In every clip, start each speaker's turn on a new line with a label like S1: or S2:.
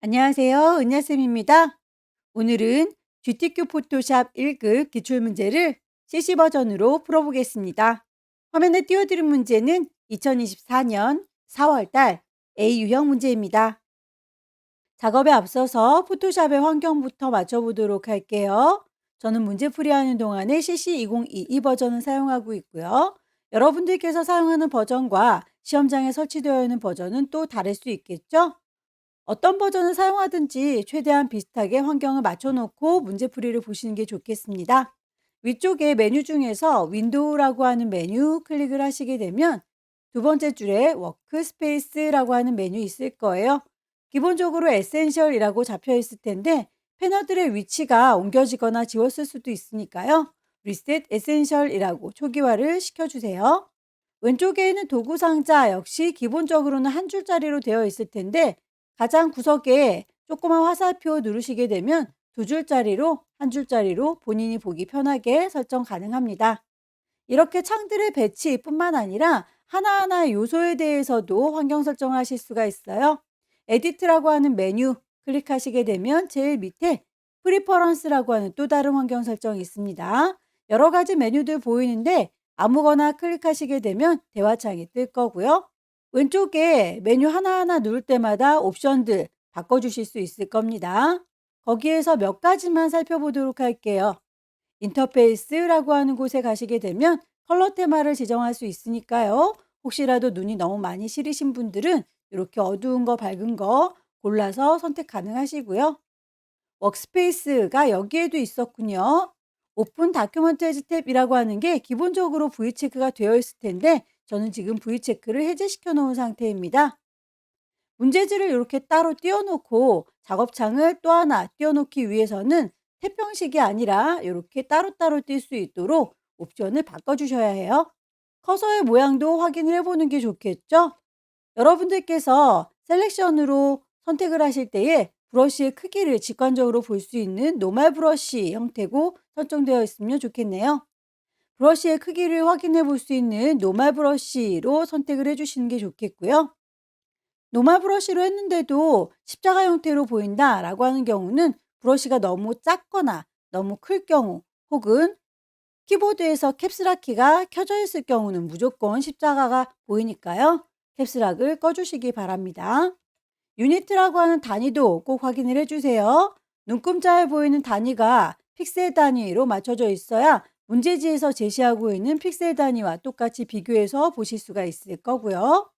S1: 안녕하세요. 은하쌤입니다. 오늘은 GTQ 포토샵 1급 기출문제를 CC 버전으로 풀어보겠습니다. 화면에 띄워드린 문제는 2024년 4월달 A 유형 문제입니다. 작업에 앞서서 포토샵의 환경부터 맞춰보도록 할게요. 저는 문제 풀이하는 동안에 CC 2022 버전을 사용하고 있고요. 여러분들께서 사용하는 버전과 시험장에 설치되어 있는 버전은 또 다를 수 있겠죠? 어떤 버전을 사용하든지 최대한 비슷하게 환경을 맞춰놓고 문제풀이를 보시는 게 좋겠습니다. 위쪽에 메뉴 중에서 윈도우라고 하는 메뉴 클릭을 하시게 되면 두 번째 줄에 워크스페이스라고 하는 메뉴 있을 거예요. 기본적으로 에센셜이라고 잡혀 있을 텐데 패널들의 위치가 옮겨지거나 지웠을 수도 있으니까요. 리셋 에센셜이라고 초기화를 시켜주세요. 왼쪽에 있는 도구 상자 역시 기본적으로는 한 줄짜리로 되어 있을 텐데 가장 구석에 조그만 화살표 누르시게 되면 두 줄짜리로 한 줄짜리로 본인이 보기 편하게 설정 가능합니다. 이렇게 창들의 배치뿐만 아니라 하나하나의 요소에 대해서도 환경 설정을 하실 수가 있어요. 에디트라고 하는 메뉴 클릭하시게 되면 제일 밑에 프리퍼런스라고 하는 또 다른 환경 설정이 있습니다. 여러 가지 메뉴들 보이는데 아무거나 클릭하시게 되면 대화창이 뜰 거고요. 왼쪽에 메뉴 하나하나 누를 때마다 옵션들 바꿔주실 수 있을 겁니다. 거기에서 몇 가지만 살펴보도록 할게요. 인터페이스라고 하는 곳에 가시게 되면 컬러 테마를 지정할 수 있으니까요. 혹시라도 눈이 너무 많이 시리신 분들은 이렇게 어두운 거 밝은 거 골라서 선택 가능하시고요. 워크스페이스가 여기에도 있었군요. 오픈 다큐멘터리즈 탭이라고 하는 게 기본적으로 V체크가 되어 있을 텐데 저는 지금 V체크를 해제시켜 놓은 상태입니다. 문제지를 이렇게 따로 띄워놓고 작업창을 또 하나 띄워놓기 위해서는 탭 형식이 아니라 이렇게 따로따로 뜰 수 있도록 옵션을 바꿔주셔야 해요. 커서의 모양도 확인을 해보는 게 좋겠죠? 여러분들께서 셀렉션으로 선택을 하실 때에 브러쉬의 크기를 직관적으로 볼 수 있는 노멀 브러쉬 형태고 설정되어 있으면 좋겠네요. 브러쉬의 크기를 확인해 볼 수 있는 노멀 브러쉬로 선택을 해주시는 게 좋겠고요. 노멀 브러쉬로 했는데도 십자가 형태로 보인다라고 하는 경우는 브러쉬가 너무 작거나 너무 클 경우 혹은 키보드에서 캡스락 키가 켜져 있을 경우는 무조건 십자가가 보이니까요. 캡스락을 꺼주시기 바랍니다. 유니트라고 하는 단위도 꼭 확인을 해주세요. 눈금자에 보이는 단위가 픽셀 단위로 맞춰져 있어야 문제지에서 제시하고 있는 픽셀 단위와 똑같이 비교해서 보실 수가 있을 거고요.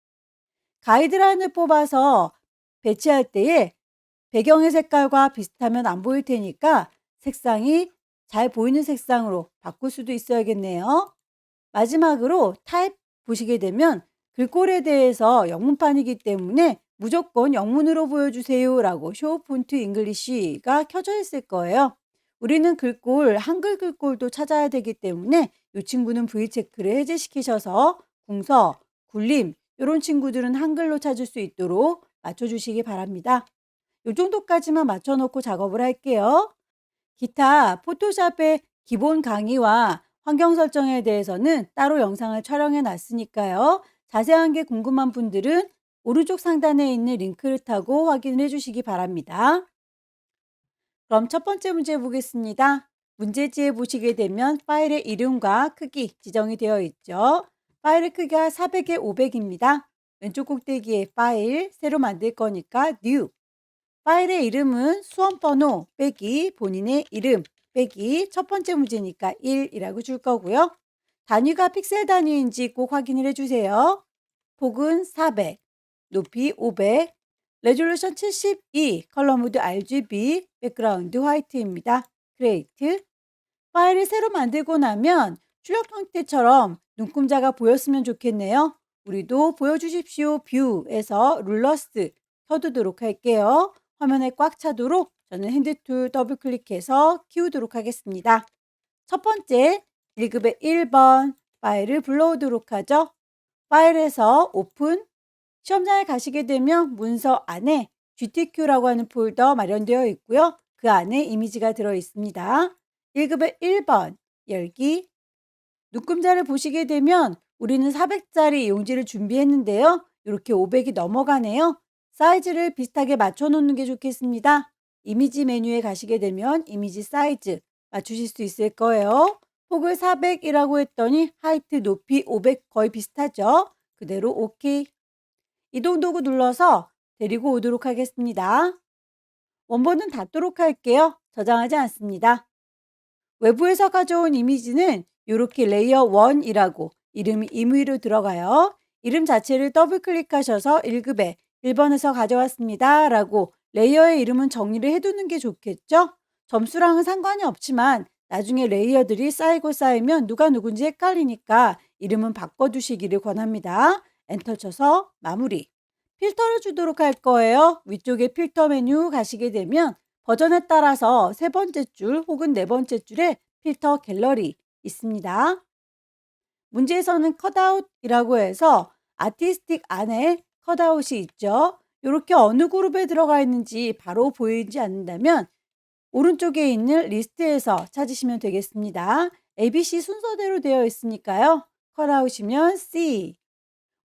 S1: 가이드라인을 뽑아서 배치할 때에 배경의 색깔과 비슷하면 안 보일 테니까 색상이 잘 보이는 색상으로 바꿀 수도 있어야겠네요. 마지막으로 타입 보시게 되면 글꼴에 대해서 영문판이기 때문에 무조건 영문으로 보여주세요 라고 쇼 폰트 잉글리시가 켜져 있을 거예요. 우리는 글꼴, 한글 글꼴도 찾아야 되기 때문에 이 친구는 V체크를 해제시키셔서 궁서, 굴림 이런 친구들은 한글로 찾을 수 있도록 맞춰주시기 바랍니다. 이 정도까지만 맞춰놓고 작업을 할게요. 기타 포토샵의 기본 강의와 환경 설정에 대해서는 따로 영상을 촬영해 놨으니까요. 자세한 게 궁금한 분들은 오른쪽 상단에 있는 링크를 타고 확인해 주시기 바랍니다. 그럼 첫 번째 문제 보겠습니다. 문제지에 보시게 되면 파일의 이름과 크기 지정이 되어 있죠. 파일의 크기가 400에 500입니다. 왼쪽 꼭대기에 파일 새로 만들 거니까 New. 파일의 이름은 수험번호 빼기 본인의 이름 빼기 첫 번째 문제니까 1이라고 줄 거고요. 단위가 픽셀 단위인지 꼭 확인을 해주세요. 폭은 400, 높이 500, 레졸루션 72, 컬러 모드 RGB, 백그라운드 화이트입니다. 크리에이트. 파일을 새로 만들고 나면 출력 형태처럼 눈금자가 보였으면 좋겠네요. 우리도 보여주십시오 뷰에서 룰러스 켜두도록 할게요. 화면에 꽉 차도록 저는 핸드툴 더블 클릭해서 키우도록 하겠습니다. 첫 번째 1급의 1번 파일을 불러오도록 하죠. 파일에서 오픈. 시험장에 가시게 되면 문서 안에 GTQ라고 하는 폴더 마련되어 있고요. 그 안에 이미지가 들어 있습니다. 1급의 1번 열기. 눈금자를 보시게 되면 우리는 400짜리 용지를 준비했는데요. 이렇게 500이 넘어가네요. 사이즈를 비슷하게 맞춰 놓는 게 좋겠습니다. 이미지 메뉴에 가시게 되면 이미지 사이즈 맞추실 수 있을 거예요. 폭을 400이라고 했더니 하이트 높이 500 거의 비슷하죠. 그대로 오케이. 이동 도구 눌러서 데리고 오도록 하겠습니다. 원본은 닫도록 할게요. 저장하지 않습니다. 외부에서 가져온 이미지는 이렇게 레이어 1이라고 이름이 임의로 들어가요. 이름 자체를 더블 클릭하셔서 1급에 1번에서 가져왔습니다 라고 레이어의 이름은 정리를 해두는 게 좋겠죠? 점수랑은 상관이 없지만 나중에 레이어들이 쌓이고 쌓이면 누가 누군지 헷갈리니까 이름은 바꿔두시기를 권합니다. 엔터 쳐서 마무리. 필터를 주도록 할 거예요. 위쪽에 필터 메뉴 가시게 되면 버전에 따라서 세 번째 줄 혹은 네 번째 줄에 필터 갤러리 있습니다. 문제에서는 컷아웃이라고 해서 아티스틱 안에 컷아웃이 있죠. 이렇게 어느 그룹에 들어가 있는지 바로 보이지 않는다면 오른쪽에 있는 리스트에서 찾으시면 되겠습니다. ABC 순서대로 되어 있으니까요. 컷아웃이면 C.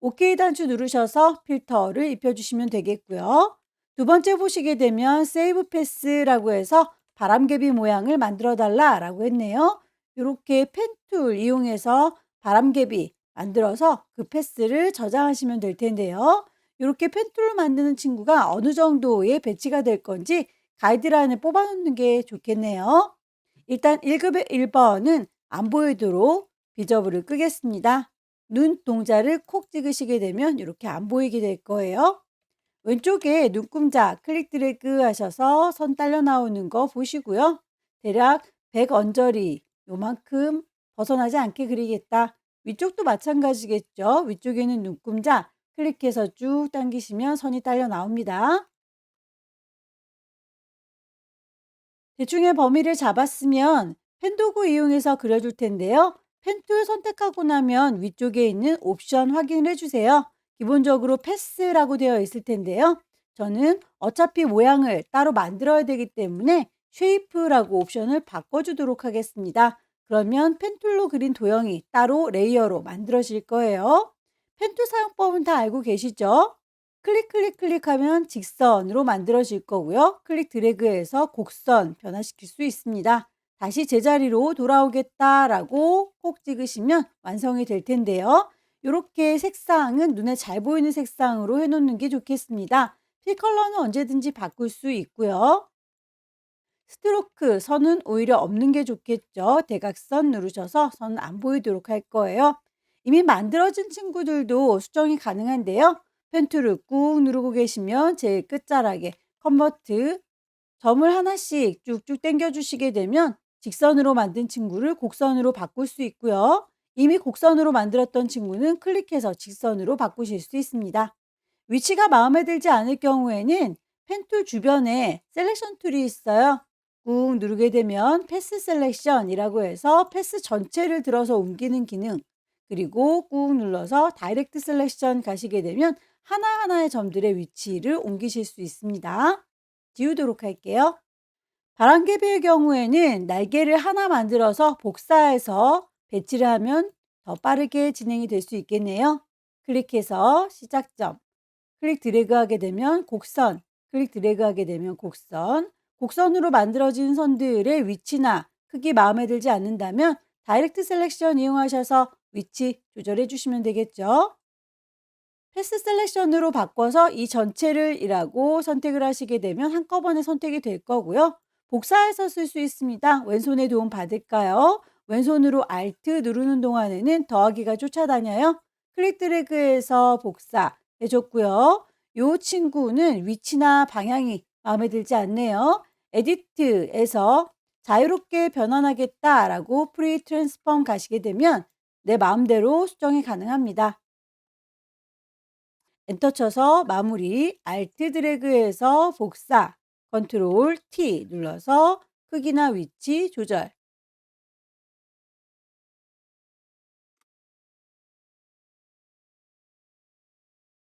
S1: OK 단추 누르셔서 필터를 입혀주시면 되겠고요. 두 번째 보시게 되면 세이브 패스라고 해서 바람개비 모양을 만들어 달라라고 했네요. 이렇게 펜 툴 이용해서 바람개비 만들어서 그 패스를 저장하시면 될 텐데요. 이렇게 펜 툴로 만드는 친구가 어느 정도의 배치가 될 건지 가이드라인을 뽑아 놓는 게 좋겠네요. 일단 1급의 1번은 안 보이도록 비저블을 끄겠습니다. 눈동자를 콕 찍으시게 되면 이렇게 안 보이게 될 거예요. 왼쪽에 눈금자 클릭 드래그 하셔서 선 딸려 나오는 거 보시고요. 대략 100 언저리 요만큼 벗어나지 않게 그리겠다. 위쪽도 마찬가지겠죠. 위쪽에는 눈금자 클릭해서 쭉 당기시면 선이 딸려 나옵니다. 대충의 범위를 잡았으면 펜도구 이용해서 그려줄 텐데요. 펜툴 선택하고 나면 위쪽에 있는 옵션 확인을 해주세요. 기본적으로 패스라고 되어 있을 텐데요. 저는 어차피 모양을 따로 만들어야 되기 때문에 쉐이프라고 옵션을 바꿔주도록 하겠습니다. 그러면 펜툴로 그린 도형이 따로 레이어로 만들어질 거예요. 펜툴 사용법은 다 알고 계시죠? 클릭하면 직선으로 만들어질 거고요. 클릭 드래그해서 곡선 변화시킬 수 있습니다. 다시 제자리로 돌아오겠다라고 콕 찍으시면 완성이 될 텐데요. 이렇게 색상은 눈에 잘 보이는 색상으로 해놓는 게 좋겠습니다. 필 컬러는 언제든지 바꿀 수 있고요. 스트로크, 선은 오히려 없는 게 좋겠죠. 대각선 누르셔서 선 안 보이도록 할 거예요. 이미 만들어진 친구들도 수정이 가능한데요. 펜툴을 꾹 누르고 계시면 제일 끝자락에 컨버트 점을 하나씩 쭉쭉 당겨 주시게 되면 직선으로 만든 친구를 곡선으로 바꿀 수 있고요. 이미 곡선으로 만들었던 친구는 클릭해서 직선으로 바꾸실 수 있습니다. 위치가 마음에 들지 않을 경우에는 펜툴 주변에 셀렉션 툴이 있어요. 꾹 누르게 되면 패스 셀렉션이라고 해서 패스 전체를 들어서 옮기는 기능, 그리고 꾹 눌러서 다이렉트 셀렉션 가시게 되면 하나하나의 점들의 위치를 옮기실 수 있습니다. 지우도록 할게요. 바람개비의 경우에는 날개를 하나 만들어서 복사해서 배치를 하면 더 빠르게 진행이 될 수 있겠네요. 클릭해서 시작점, 클릭 드래그 하게 되면 곡선, 클릭 드래그 하게 되면 곡선, 곡선으로 만들어진 선들의 위치나 크기 마음에 들지 않는다면 다이렉트 셀렉션 이용하셔서 위치 조절해 주시면 되겠죠. 패스 셀렉션으로 바꿔서 이 전체를 이라고 선택을 하시게 되면 한꺼번에 선택이 될 거고요. 복사해서 쓸 수 있습니다. 왼손에 도움 받을까요? 왼손으로 Alt 누르는 동안에는 더하기가 쫓아다녀요. 클릭 드래그해서 복사 해줬고요. 이 친구는 위치나 방향이 마음에 들지 않네요. 에디트에서 자유롭게 변환하겠다라고 프리 트랜스폼 가시게 되면 내 마음대로 수정이 가능합니다. 엔터 쳐서 마무리, Alt 드래그해서 복사, 컨트롤 T 눌러서 크기나 위치 조절.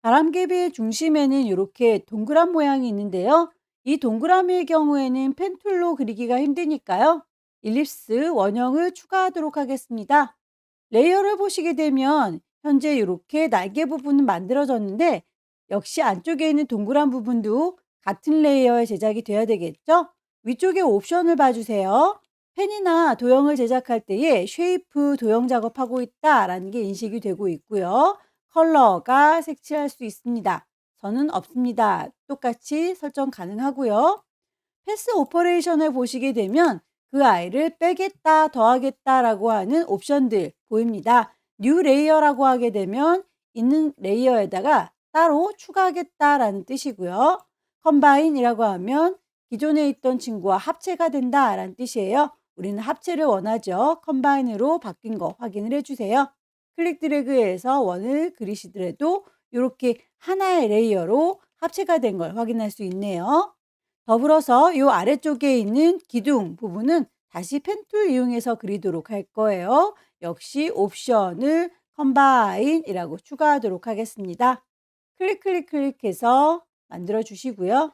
S1: 바람개비의 중심에는 이렇게 동그란 모양이 있는데요. 이 동그라미의 경우에는 펜툴로 그리기가 힘드니까요. 일립스 원형을 추가하도록 하겠습니다. 레이어를 보시게 되면 현재 이렇게 날개 부분은 만들어졌는데 역시 안쪽에 있는 동그란 부분도 같은 레이어의 제작이 돼야 되겠죠? 위쪽에 옵션을 봐주세요. 펜이나 도형을 제작할 때에 쉐이프 도형 작업하고 있다라는 게 인식이 되고 있고요. 컬러가 색칠할 수 있습니다. 저는 없습니다. 똑같이 설정 가능하고요. 패스 오퍼레이션을 보시게 되면 그 아이를 빼겠다, 더하겠다라고 하는 옵션들 보입니다. 뉴 레이어라고 하게 되면 있는 레이어에다가 따로 추가하겠다라는 뜻이고요. 컴바인이라고 하면 기존에 있던 친구와 합체가 된다라는 뜻이에요. 우리는 합체를 원하죠. 컴바인으로 바뀐 거 확인을 해주세요. 클릭 드래그해서 원을 그리시더라도 이렇게 하나의 레이어로 합체가 된 걸 확인할 수 있네요. 더불어서 이 아래쪽에 있는 기둥 부분은 다시 펜툴 이용해서 그리도록 할 거예요. 역시 옵션을 컴바인이라고 추가하도록 하겠습니다. 클릭해서 만들어 주시고요.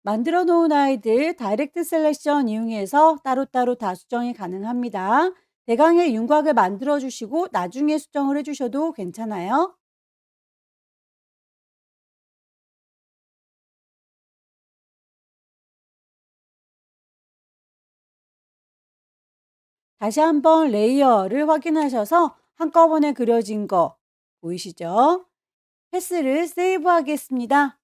S1: 만들어 놓은 아이들 다이렉트 셀렉션 이용해서 따로따로 다 수정이 가능합니다. 대강의 윤곽을 만들어 주시고 나중에 수정을 해 주셔도 괜찮아요. 다시 한번 레이어를 확인하셔서 한꺼번에 그려진 거 보이시죠? 패스를 세이브 하겠습니다.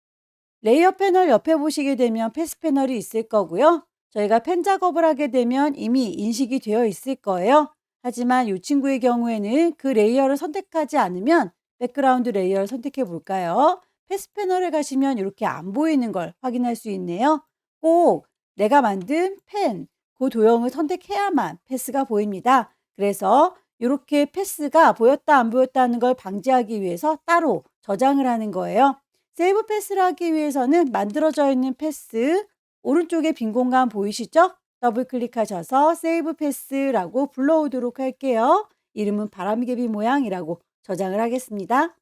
S1: 레이어 패널 옆에 보시게 되면 패스 패널이 있을 거고요. 저희가 펜 작업을 하게 되면 이미 인식이 되어 있을 거예요. 하지만 이 친구의 경우에는 그 레이어를 선택하지 않으면 백그라운드 레이어를 선택해 볼까요? 패스 패널에 가시면 이렇게 안 보이는 걸 확인할 수 있네요. 꼭 내가 만든 펜, 그 도형을 선택해야만 패스가 보입니다. 그래서 이렇게 패스가 보였다 안 보였다 하는 걸 방지하기 위해서 따로 저장을 하는 거예요. 세이브 패스를 하기 위해서는 만들어져 있는 패스 오른쪽에 빈 공간 보이시죠? 더블 클릭하셔서 세이브 패스라고 불러오도록 할게요. 이름은 바람개비 모양이라고 저장을 하겠습니다.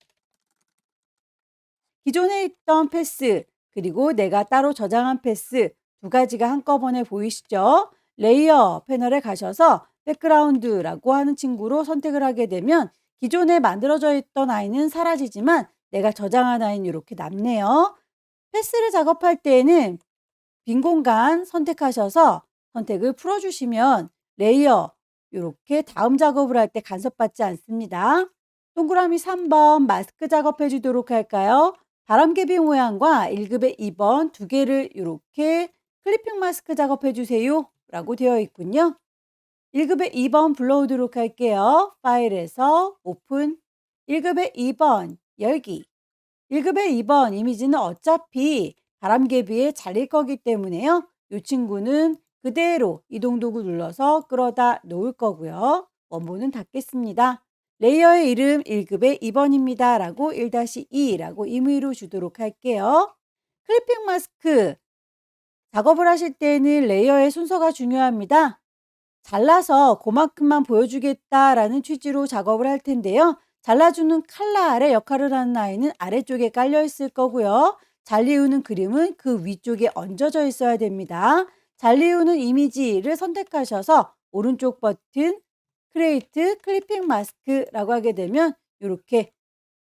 S1: 기존에 있던 패스 그리고 내가 따로 저장한 패스 두 가지가 한꺼번에 보이시죠? 레이어 패널에 가셔서 백그라운드라고 하는 친구로 선택을 하게 되면 기존에 만들어져 있던 아이는 사라지지만 내가 저장한 아이는 이렇게 남네요. 패스를 작업할 때에는 빈 공간 선택하셔서 선택을 풀어주시면 레이어 이렇게 다음 작업을 할 때 간섭받지 않습니다. 동그라미 3번 마스크 작업해 주도록 할까요? 바람개비 모양과 1급의 2번 두 개를 이렇게 클리핑 마스크 작업해 주세요 라고 되어 있군요. 1급의 2번 불러오도록 할게요. 파일에서 오픈 1급의 2번 열기 1급의 2번 이미지는 어차피 바람개비에 잘릴 거기 때문에요. 이 친구는 그대로 이동 도구 눌러서 끌어다 놓을 거고요. 원본은 닫겠습니다. 레이어의 이름 1급의 2번입니다. 라고 1-2라고 임의로 주도록 할게요. 클리핑 마스크 작업을 하실 때는 레이어의 순서가 중요합니다. 잘라서 그만큼만 보여주겠다라는 취지로 작업을 할 텐데요. 잘라주는 칼날의 역할을 하는 아이는 아래쪽에 깔려 있을 거고요. 잘리우는 그림은 그 위쪽에 얹어져 있어야 됩니다. 잘리우는 이미지를 선택하셔서 오른쪽 버튼 크레이트 클리핑 마스크라고 하게 되면 이렇게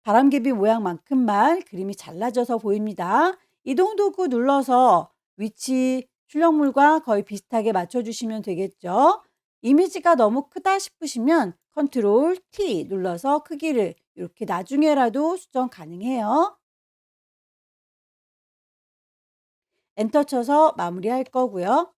S1: 바람개비 모양만큼만 그림이 잘라져서 보입니다. 이동 도구 눌러서 위치 출력물과 거의 비슷하게 맞춰주시면 되겠죠. 이미지가 너무 크다 싶으시면 컨트롤 T 눌러서 크기를 이렇게 나중에라도 수정 가능해요. 엔터 쳐서 마무리할 거고요.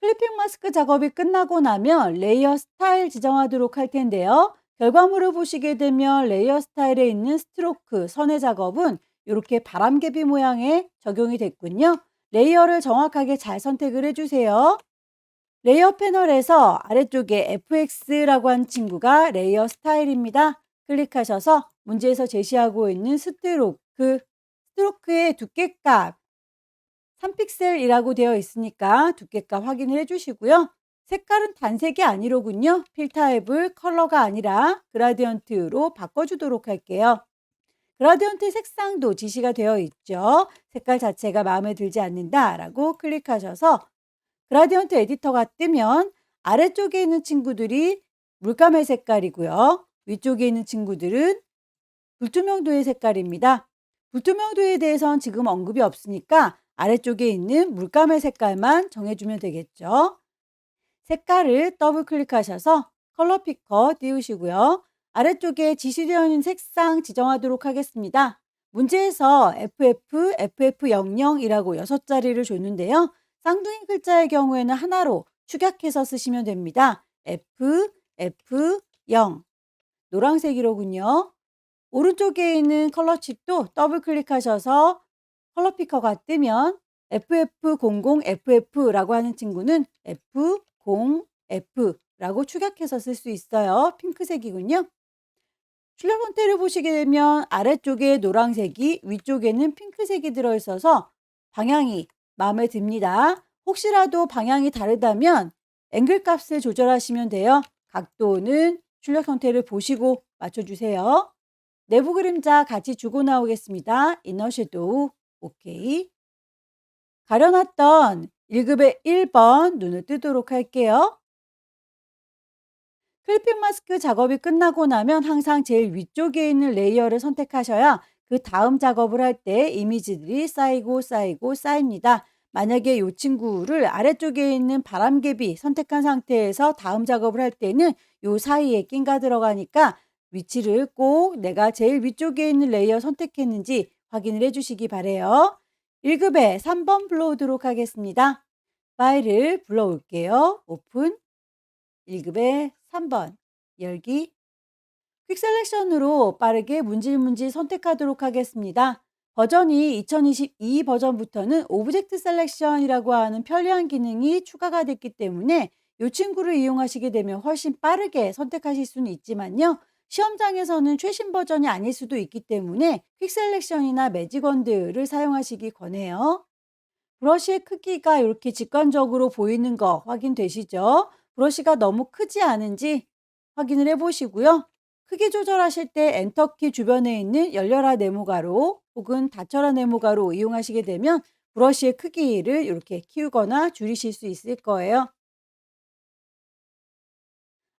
S1: 클리핑 마스크 작업이 끝나고 나면 레이어 스타일 지정하도록 할 텐데요. 결과물을 보시게 되면 레이어 스타일에 있는 스트로크, 선의 작업은 이렇게 바람개비 모양에 적용이 됐군요. 레이어를 정확하게 잘 선택을 해주세요. 레이어 패널에서 아래쪽에 FX라고 한 친구가 레이어 스타일입니다. 클릭하셔서 문제에서 제시하고 있는 스트로크의 두께값 3픽셀이라고 되어 있으니까 두께값 확인을 해주시고요. 색깔은 단색이 아니로군요. 필터앱을 컬러가 아니라 그라디언트로 바꿔주도록 할게요. 그라디언트 색상도 지시가 되어 있죠. 색깔 자체가 마음에 들지 않는다라고 클릭하셔서 그라디언트 에디터가 뜨면 아래쪽에 있는 친구들이 물감의 색깔이고요. 위쪽에 있는 친구들은 불투명도의 색깔입니다. 불투명도에 대해선 지금 언급이 없으니까 아래쪽에 있는 물감의 색깔만 정해주면 되겠죠. 색깔을 더블 클릭하셔서 컬러 피커 띄우시고요. 아래쪽에 지시되어 있는 색상 지정하도록 하겠습니다. 문제에서 FF, FF00이라고 6자리를 줬는데요. 쌍둥이 글자의 경우에는 하나로 축약해서 쓰시면 됩니다. F, F0 노란색이로군요. 오른쪽에 있는 컬러 칩도 더블 클릭하셔서 컬러 피커가 뜨면 FF00FF라고 하는 친구는 F0F라고 축약해서 쓸 수 있어요. 핑크색이군요. 출력 형태를 보시게 되면 아래쪽에 노란색이 위쪽에는 핑크색이 들어있어서 방향이 마음에 듭니다. 혹시라도 방향이 다르다면 앵글 값을 조절하시면 돼요. 각도는 출력 형태를 보시고 맞춰주세요. 내부 그림자 같이 주고 나오겠습니다. 이너 섀도우 오케이. 가려놨던 1급의 1번 눈을 뜨도록 할게요. 클리핑 마스크 작업이 끝나고 나면 항상 제일 위쪽에 있는 레이어를 선택하셔야 그 다음 작업을 할 때 이미지들이 쌓이고 쌓이고 쌓입니다. 만약에 이 친구를 아래쪽에 있는 바람개비 선택한 상태에서 다음 작업을 할 때는 이 사이에 낀가 들어가니까 위치를 꼭 내가 제일 위쪽에 있는 레이어 선택했는지 확인을 해주시기 바래요. 1급에 3번 불러오도록 하겠습니다. 파일을 불러올게요. 오픈. 1급에 3번 열기. 퀵 셀렉션으로 빠르게 문질문질 선택하도록 하겠습니다. 버전이 2022 버전부터는 오브젝트 셀렉션이라고 하는 편리한 기능이 추가가 됐기 때문에 이 친구를 이용하시게 되면 훨씬 빠르게 선택하실 수는 있지만요. 시험장에서는 최신 버전이 아닐 수도 있기 때문에 퀵 셀렉션이나 매직원드를 사용하시기 권해요. 브러쉬의 크기가 이렇게 직관적으로 보이는 거 확인되시죠? 브러쉬가 너무 크지 않은지 확인을 해보시고요. 크기 조절하실 때 엔터키 주변에 있는 열려라 네모가로 혹은 닫혀라 네모가로 이용하시게 되면 브러쉬의 크기를 이렇게 키우거나 줄이실 수 있을 거예요.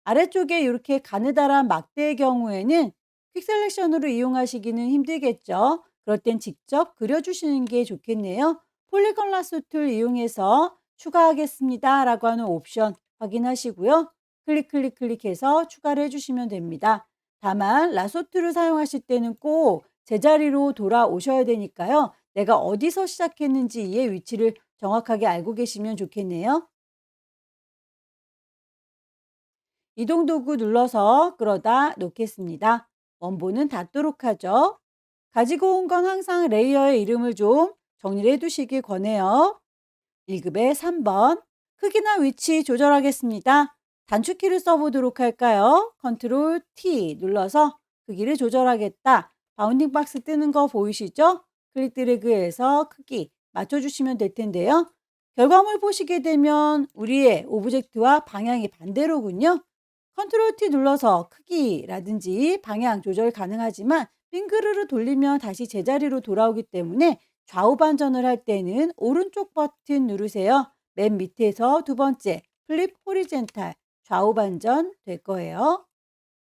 S1: 아래쪽에 이렇게 가느다란 막대의 경우에는 퀵 셀렉션으로 이용하시기는 힘들겠죠. 그럴 땐 직접 그려주시는 게 좋겠네요. 폴리건 라소 툴 이용해서 추가하겠습니다 라고 하는 옵션 확인하시고요. 클릭해서 추가를 해주시면 됩니다. 다만 라소 툴을 사용하실 때는 꼭 제자리로 돌아오셔야 되니까요. 내가 어디서 시작했는지의 위치를 정확하게 알고 계시면 좋겠네요. 이동 도구 눌러서 끌어다 놓겠습니다. 원본은 닫도록 하죠. 가지고 온 건 항상 레이어의 이름을 좀 정리를 해두시길 권해요. 1급의 3번 크기나 위치 조절하겠습니다. 단축키를 써보도록 할까요? 컨트롤 T 눌러서 크기를 조절하겠다. 바운딩 박스 뜨는 거 보이시죠? 클릭 드래그해서 크기 맞춰주시면 될 텐데요. 결과물 보시게 되면 우리의 오브젝트와 방향이 반대로군요. 컨트롤 T 눌러서 크기라든지 방향 조절 가능하지만 빙그르르 돌리면 다시 제자리로 돌아오기 때문에 좌우 반전을 할 때는 오른쪽 버튼 누르세요. 맨 밑에서 두 번째 플립 호리젠탈 좌우 반전 될 거예요.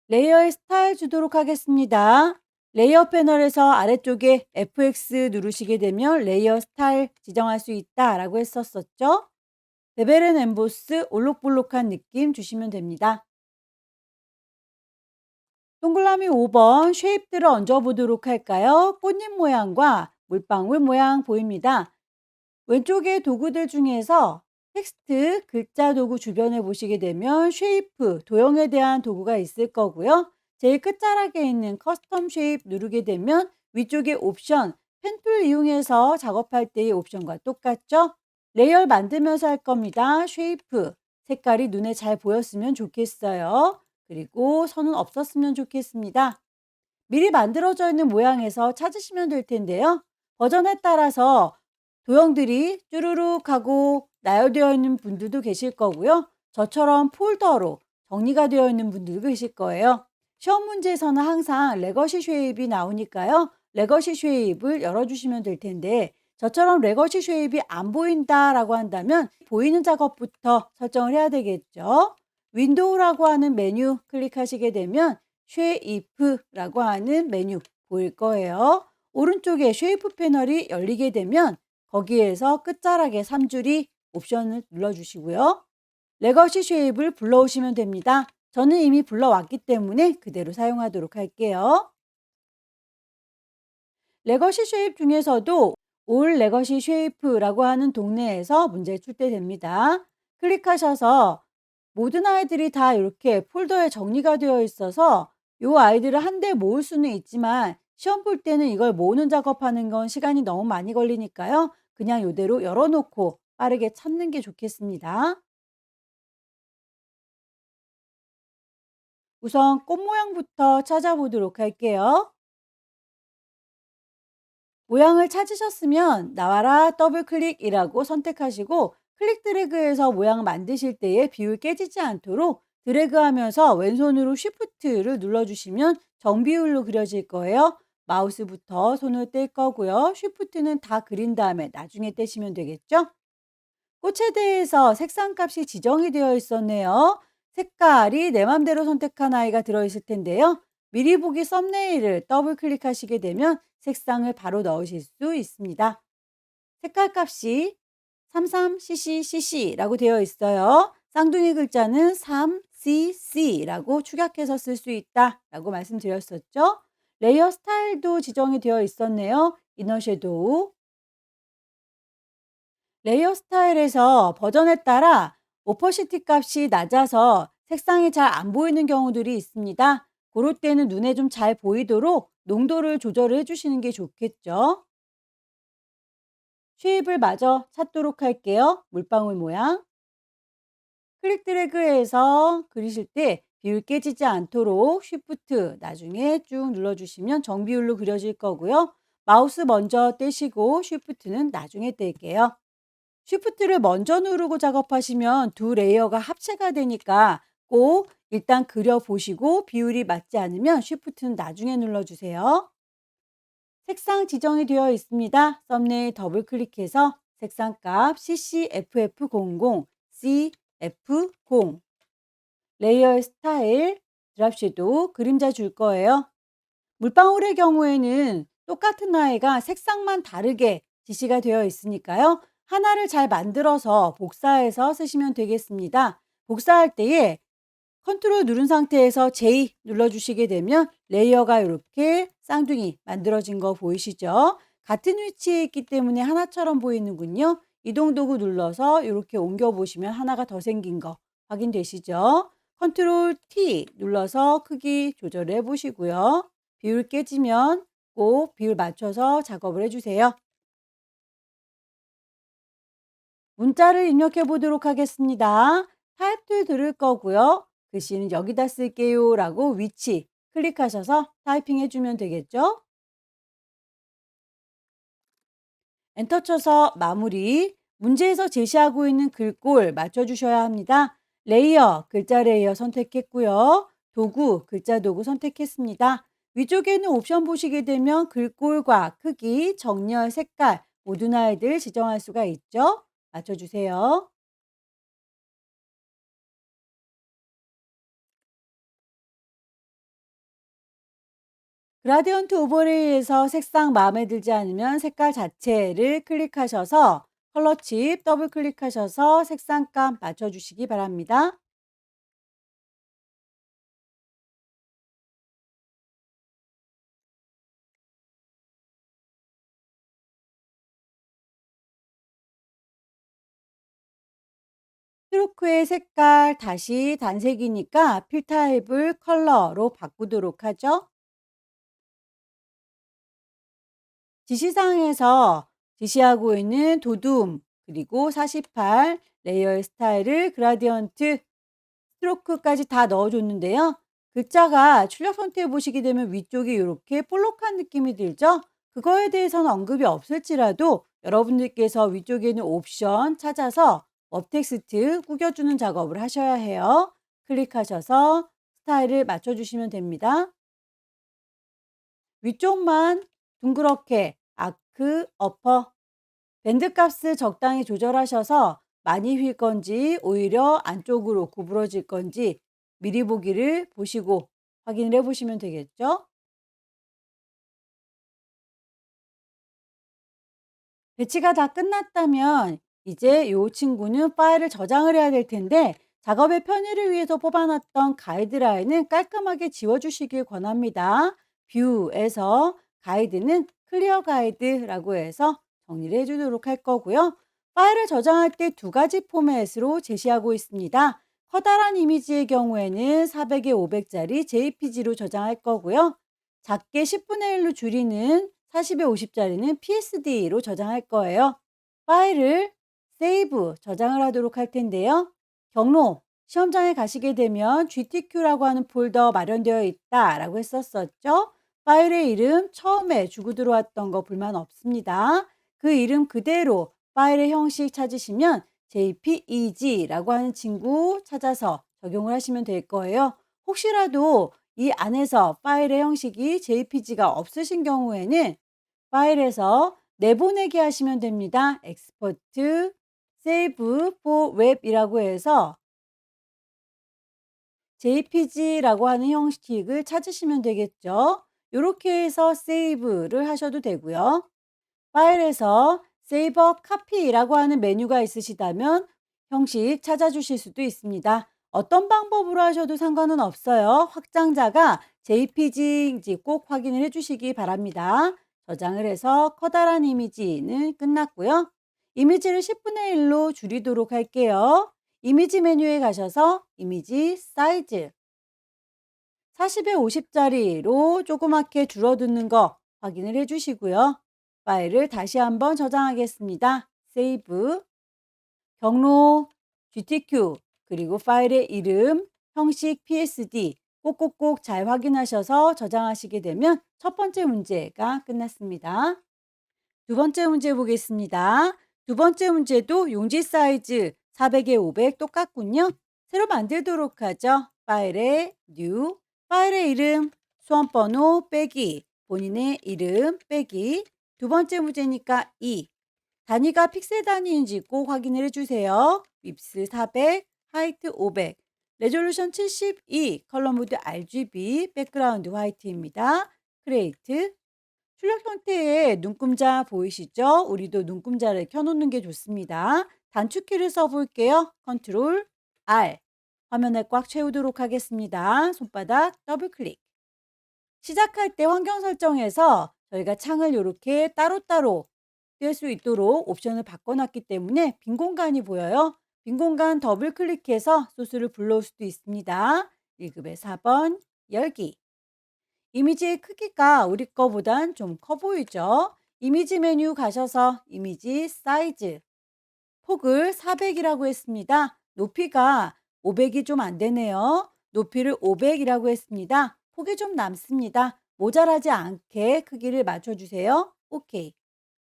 S1: 레이어의 스타일 주도록 하겠습니다. 레이어 패널에서 아래쪽에 FX 누르시게 되면 레이어 스타일 지정할 수 있다라고 했었었죠. 베벨 앤 엠보스 올록볼록한 느낌 주시면 됩니다. 동그라미 5번 쉐입들을 얹어보도록 할까요? 꽃잎 모양과 물방울 모양 보입니다. 왼쪽의 도구들 중에서 텍스트, 글자 도구 주변에 보시게 되면 쉐이프, 도형에 대한 도구가 있을 거고요. 제일 끝자락에 있는 커스텀 쉐입 누르게 되면 위쪽에 옵션, 펜툴 이용해서 작업할 때의 옵션과 똑같죠? 레이어를 만들면서 할 겁니다. 쉐이프, 색깔이 눈에 잘 보였으면 좋겠어요. 그리고 선은 없었으면 좋겠습니다. 미리 만들어져 있는 모양에서 찾으시면 될 텐데요. 버전에 따라서 도형들이 쭈루룩 하고 나열되어 있는 분들도 계실 거고요. 저처럼 폴더로 정리가 되어 있는 분들도 계실 거예요. 시험 문제에서는 항상 레거시 쉐입이 나오니까요. 레거시 쉐입을 열어주시면 될 텐데 저처럼 레거시 쉐입이 안 보인다라고 한다면 보이는 작업부터 설정을 해야 되겠죠. 윈도우라고 하는 메뉴 클릭하시게 되면 쉐이프라고 하는 메뉴 보일 거예요. 오른쪽에 쉐이프 패널이 열리게 되면 거기에서 끝자락에 3줄이 옵션을 눌러주시고요. 레거시 쉐입을 불러오시면 됩니다. 저는 이미 불러왔기 때문에 그대로 사용하도록 할게요. 레거시 쉐입 중에서도 올 레거시 쉐이프라고 하는 동네에서 문제 출제됩니다. 클릭하셔서 모든 아이들이 다 이렇게 폴더에 정리가 되어 있어서 이 아이들을 한데 모을 수는 있지만 시험 볼 때는 이걸 모으는 작업하는 건 시간이 너무 많이 걸리니까요. 그냥 이대로 열어놓고 빠르게 찾는 게 좋겠습니다. 우선 꽃 모양부터 찾아보도록 할게요. 모양을 찾으셨으면 나와라 더블 클릭이라고 선택하시고 클릭 드래그해서 모양 만드실 때에 비율 깨지지 않도록 드래그하면서 왼손으로 쉬프트를 눌러주시면 정비율로 그려질 거예요. 마우스부터 손을 뗄 거고요. 쉬프트는 다 그린 다음에 나중에 떼시면 되겠죠? 꽃에 대해서 색상 값이 지정이 되어 있었네요. 색깔이 내 맘대로 선택한 아이가 들어있을 텐데요. 미리 보기 썸네일을 더블 클릭하시게 되면 색상을 바로 넣으실 수 있습니다. 색깔 값이 33cccc라고 되어 있어요. 쌍둥이 글자는 3cc 라고 축약해서 쓸 수 있다라고 말씀드렸었죠. 레이어 스타일도 지정이 되어 있었네요. 이너 섀도우, 레이어 스타일에서 버전에 따라 오퍼시티 값이 낮아서 색상이 잘 안 보이는 경우들이 있습니다. 그럴 때는 눈에 좀 잘 보이도록 농도를 조절을 해주시는 게 좋겠죠. 쉐입을 마저 찾도록 할게요. 물방울 모양. 클릭 드래그해서 그리실 때 비율 깨지지 않도록 쉬프트 나중에 쭉 눌러주시면 정비율로 그려질 거고요. 마우스 먼저 떼시고 쉬프트는 나중에 뗄게요. 쉬프트를 먼저 누르고 작업하시면 두 레이어가 합체가 되니까 꼭 일단 그려보시고 비율이 맞지 않으면 쉬프트는 나중에 눌러주세요. 색상 지정이 되어 있습니다. 썸네일 더블 클릭해서 색상값 CCFF00, CF0, 레이어 스타일, 드랍 섀도우, 그림자 줄 거예요. 물방울의 경우에는 똑같은 아이가 색상만 다르게 지시가 되어 있으니까요. 하나를 잘 만들어서 복사해서 쓰시면 되겠습니다. 복사할 때에 컨트롤 누른 상태에서 J 눌러주시게 되면 레이어가 이렇게 쌍둥이 만들어진 거 보이시죠? 같은 위치에 있기 때문에 하나처럼 보이는군요. 이동 도구 눌러서 이렇게 옮겨 보시면 하나가 더 생긴 거 확인되시죠? 컨트롤 T 눌러서 크기 조절해 보시고요. 비율 깨지면 꼭 비율 맞춰서 작업을 해주세요. 문자를 입력해 보도록 하겠습니다. 타입2 들을 거고요. 글씨는 여기다 쓸게요 라고 위치 클릭하셔서 타이핑 해주면 되겠죠. 엔터 쳐서 마무리. 문제에서 제시하고 있는 글꼴 맞춰주셔야 합니다. 레이어, 글자 레이어 선택했고요. 도구, 글자 도구 선택했습니다. 위쪽에는 옵션 보시게 되면 글꼴과 크기, 정렬, 색깔 모든 아이들 지정할 수가 있죠. 맞춰주세요. 그라디언트 오버레이에서 색상 마음에 들지 않으면 색깔 자체를 클릭하셔서 컬러 칩 더블 클릭하셔서 색상감 맞춰주시기 바랍니다. 스트로크의 색깔 다시 단색이니까 필 타입을 컬러로 바꾸도록 하죠. 지시사항에서 지시하고 있는 도둠 그리고 48 레이어의 스타일을 그라디언트 스트로크까지 다 넣어줬는데요. 글자가 출력 선택해 보시게 되면 위쪽이 이렇게 볼록한 느낌이 들죠? 그거에 대해서는 언급이 없을지라도 여러분들께서 위쪽에 있는 옵션 찾아서 업 텍스트 구겨주는 작업을 하셔야 해요. 클릭하셔서 스타일을 맞춰주시면 됩니다. 위쪽만 둥그렇게 아크, 어퍼, 밴드 값을 적당히 조절하셔서 많이 휠 건지 오히려 안쪽으로 구부러질 건지 미리 보기를 보시고 확인을 해 보시면 되겠죠. 배치가 다 끝났다면 이제 이 친구는 파일을 저장을 해야 될 텐데 작업의 편의를 위해서 뽑아놨던 가이드라인은 깔끔하게 지워주시길 권합니다. 뷰에서 가이드는 클리어 가이드라고 해서 정리를 해주도록 할 거고요. 파일을 저장할 때 두 가지 포맷으로 제시하고 있습니다. 커다란 이미지의 경우에는 400에 500짜리 JPG로 저장할 거고요. 작게 10분의 1로 줄이는 40에 50짜리는 PSD로 저장할 거예요. 파일을 세이브, 저장을 하도록 할 텐데요. 경로, 시험장에 가시게 되면 GTQ라고 하는 폴더 마련되어 있다라고 했었었죠. 파일의 이름 처음에 주고 들어왔던 거 불만 없습니다. 그 이름 그대로 파일의 형식 찾으시면 JPEG라고 하는 친구 찾아서 적용을 하시면 될 거예요. 혹시라도 이 안에서 파일의 형식이 JPG가 없으신 경우에는 파일에서 내보내기 하시면 됩니다. Export, Save for Web이라고 해서 JPG라고 하는 형식을 찾으시면 되겠죠. 이렇게 해서 세이브를 하셔도 되고요. 파일에서 Save a Copy라고 하는 메뉴가 있으시다면 형식 찾아주실 수도 있습니다. 어떤 방법으로 하셔도 상관은 없어요. 확장자가 JPG인지 꼭 확인을 해주시기 바랍니다. 저장을 해서 커다란 이미지는 끝났고요. 이미지를 10분의 1로 줄이도록 할게요. 이미지 메뉴에 가셔서 이미지 사이즈 40에 50짜리로 조그맣게 줄어드는 거 확인을 해주시고요. 파일을 다시 한번 저장하겠습니다. 세이브, 경로, GTQ, 그리고 파일의 이름, 형식 PSD 꼭꼭꼭 잘 확인하셔서 저장하시게 되면 첫 번째 문제가 끝났습니다. 두 번째 문제 보겠습니다. 두 번째 문제도 용지 사이즈 400에 500 똑같군요. 새로 만들도록 하죠. 파일에 new, 파일의 이름, 수험번호 빼기, 본인의 이름 빼기. 두 번째 문제니까 2. 단위가 픽셀 단위인지 꼭 확인을 해주세요. 윕스 400, 하이트 500, 레졸루션 72, 컬러 모드 RGB, 백그라운드 화이트입니다. 크리에이트. 출력 형태의 눈금자 보이시죠? 우리도 눈금자를 켜놓는 게 좋습니다. 단축키를 써볼게요. 컨트롤 R. 화면을 꽉 채우도록 하겠습니다. 손바닥 더블 클릭. 시작할 때 환경 설정에서 저희가 창을 이렇게 따로따로 뗄 수 있도록 옵션을 바꿔놨기 때문에 빈 공간이 보여요. 빈 공간 더블 클릭해서 소스를 불러올 수도 있습니다. 1급의 4번 열기. 이미지의 크기가 우리 거보단 좀 커 보이죠? 이미지 메뉴 가셔서 이미지 사이즈 폭을 400이라고 했습니다. 높이가 500이 좀 안 되네요. 높이를 500이라고 했습니다. 폭이 좀 남습니다. 모자라지 않게 크기를 맞춰주세요. 오케이.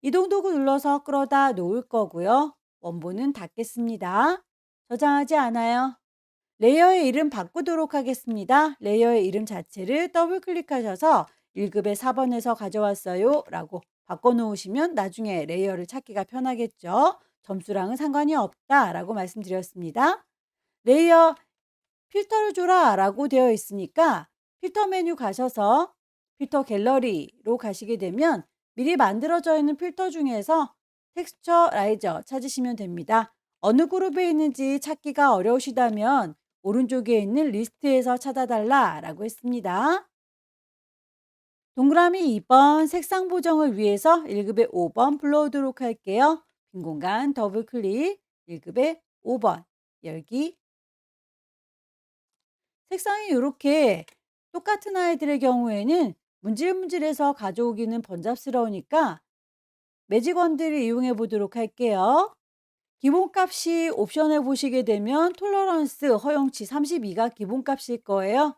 S1: 이동 도구 눌러서 끌어다 놓을 거고요. 원본은 닫겠습니다. 저장하지 않아요. 레이어의 이름 바꾸도록 하겠습니다. 레이어의 이름 자체를 더블 클릭하셔서 1급의 4번에서 가져왔어요 라고 바꿔놓으시면 나중에 레이어를 찾기가 편하겠죠. 점수랑은 상관이 없다 라고 말씀드렸습니다. 레이어 필터를 줘라 라고 되어 있으니까 필터 메뉴 가셔서 필터 갤러리로 가시게 되면 미리 만들어져 있는 필터 중에서 텍스처 라이저 찾으시면 됩니다. 어느 그룹에 있는지 찾기가 어려우시다면 오른쪽에 있는 리스트에서 찾아달라 라고 했습니다. 동그라미 2번 색상 보정을 위해서 1급의 5번 불러오도록 할게요. 빈 공간 더블 클릭 1급의 5번 열기. 색상이 이렇게 똑같은 아이들의 경우에는 문질문질해서 가져오기는 번잡스러우니까 매직원들을 이용해 보도록 할게요. 기본값이 옵션에 보시게 되면 톨러런스 허용치 32가 기본값일 거예요.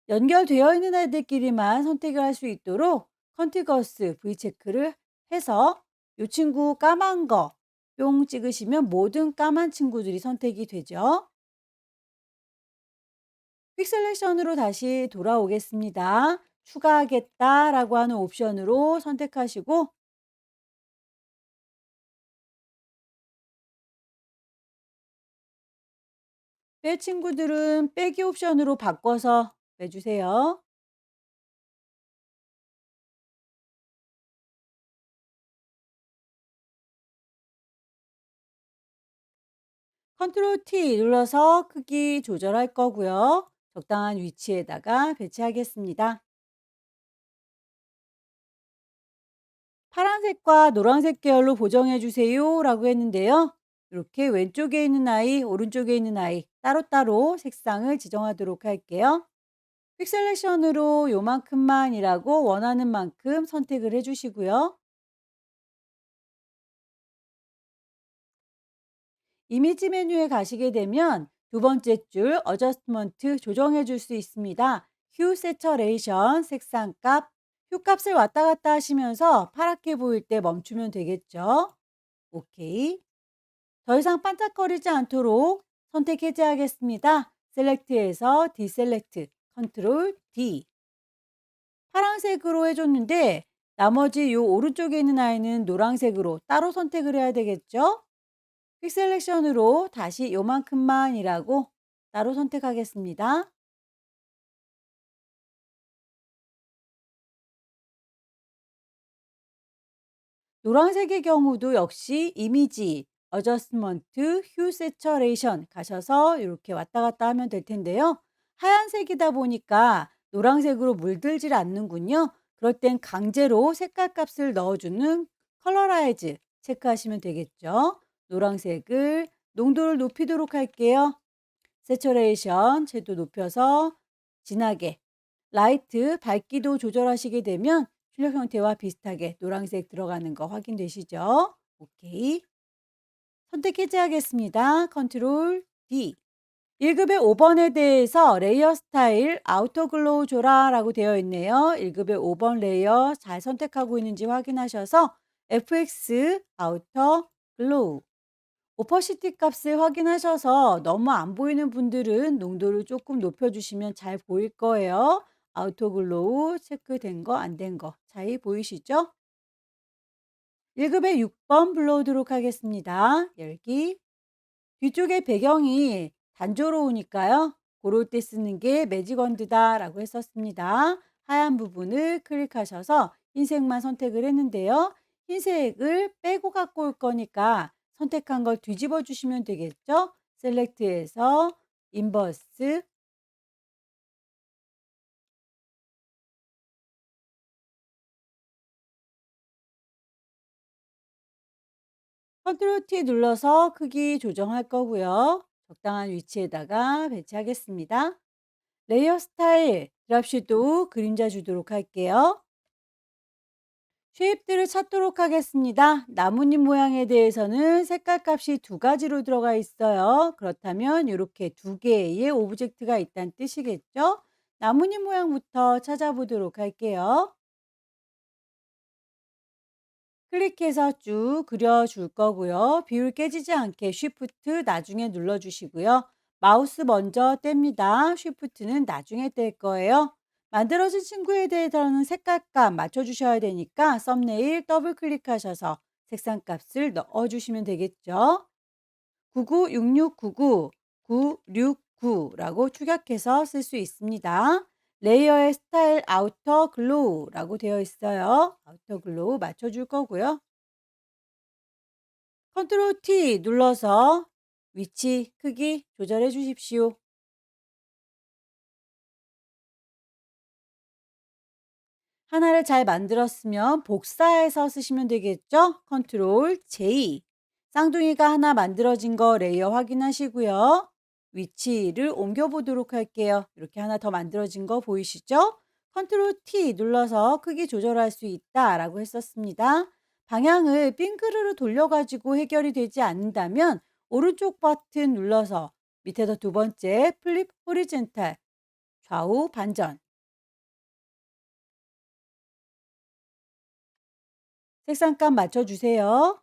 S1: 연결되어 있는 애들끼리만 선택을 할 수 있도록 컨티거스 V체크를 해서 요 친구 까만 거 뿅 찍으시면 모든 까만 친구들이 선택이 되죠. 퀵 셀렉션으로 다시 돌아오겠습니다. 추가하겠다라고 하는 옵션으로 선택하시고 뺄 친구들은 빼기 옵션으로 바꿔서 빼주세요. 컨트롤 T 눌러서 크기 조절할 거고요. 적당한 위치에다가 배치하겠습니다. 파란색과 노란색 계열로 보정해 주세요 라고 했는데요. 이렇게 왼쪽에 있는 아이, 오른쪽에 있는 아이 따로따로 색상을 지정하도록 할게요. 픽셀렉션으로 요만큼만이라고 원하는 만큼 선택을 해 주시고요. 이미지 메뉴에 가시게 되면 두 번째 줄 어저스트먼트 조정해 줄 수 있습니다. 휴 세처레이션 색상값, 휴 값을 왔다 갔다 하시면서 파랗게 보일 때 멈추면 되겠죠. 오케이. 더 이상 반짝거리지 않도록 선택 해제하겠습니다. 셀렉트에서 디셀렉트, 컨트롤 D. 파란색으로 해줬는데 나머지 요 오른쪽에 있는 아이는 노란색으로 따로 선택을 해야 되겠죠? 퀵 셀렉션으로 다시 요만큼만이라고 따로 선택하겠습니다. 노란색의 경우도 역시 이미지, 어저스먼트, 휴 세처레이션 가셔서 이렇게 왔다 갔다 하면 될 텐데요. 하얀색이다 보니까 노란색으로 물들질 않는군요. 그럴 땐 강제로 색깔 값을 넣어주는 컬러라이즈 체크하시면 되겠죠. 노란색을 농도를 높이도록 할게요. 세처레이션 채도 높여서 진하게 라이트 밝기도 조절하시게 되면 출력 형태와 비슷하게 노란색 들어가는 거 확인되시죠? 오케이. 선택 해제하겠습니다. 컨트롤 D. 1급의 5번에 대해서 레이어 스타일 아우터 글로우 줘라라고 되어 있네요. 1급의 5번 레이어 잘 선택하고 있는지 확인하셔서 FX 아우터 글로우 오퍼시티 값을 확인하셔서 너무 안 보이는 분들은 농도를 조금 높여주시면 잘 보일 거예요. 아우터 글로우 체크된 거 안 된 거 차이 보이시죠? 1급의 6번 불러오도록 하겠습니다. 열기. 뒤쪽에 배경이 단조로우니까요. 고럴 때 쓰는 게 매직원드다라고 했었습니다. 하얀 부분을 클릭하셔서 흰색만 선택을 했는데요. 흰색을 빼고 갖고 올 거니까 선택한 걸 뒤집어 주시면 되겠죠. 셀렉트에서 인버스 컨트롤 T 눌러서 크기 조정할 거고요. 적당한 위치에다가 배치하겠습니다. 레이어 스타일 드랍 섀도우 그림자 주도록 할게요. 쉐입들을 찾도록 하겠습니다. 나뭇잎 모양에 대해서는 색깔 값이 두 가지로 들어가 있어요. 그렇다면 이렇게 두 개의 오브젝트가 있다는 뜻이겠죠? 나뭇잎 모양부터 찾아보도록 할게요. 클릭해서 쭉 그려줄 거고요. 비율 깨지지 않게 쉬프트 나중에 눌러주시고요. 마우스 먼저 뗍니다. 쉬프트는 나중에 뗄 거예요. 만들어진 친구에 대해서는 색깔값 맞춰주셔야 되니까 썸네일 더블 클릭하셔서 색상 값을 넣어주시면 되겠죠. 996699 969라고 축약해서 쓸 수 있습니다. 레이어의 스타일 아우터 글로우라고 되어 있어요. 아우터 글로우 맞춰줄 거고요. 컨트롤 T 눌러서 위치, 크기 조절해 주십시오. 하나를 잘 만들었으면 복사해서 쓰시면 되겠죠? 컨트롤 J. 쌍둥이가 하나 만들어진 거 레이어 확인하시고요. 위치를 옮겨보도록 할게요. 이렇게 하나 더 만들어진 거 보이시죠? 컨트롤 T 눌러서 크기 조절할 수 있다라고 했었습니다. 방향을 빙그르르 돌려가지고 해결이 되지 않는다면 오른쪽 버튼 눌러서 밑에서 두 번째 플립 호리젠탈 좌우 반전 색상감 맞춰주세요.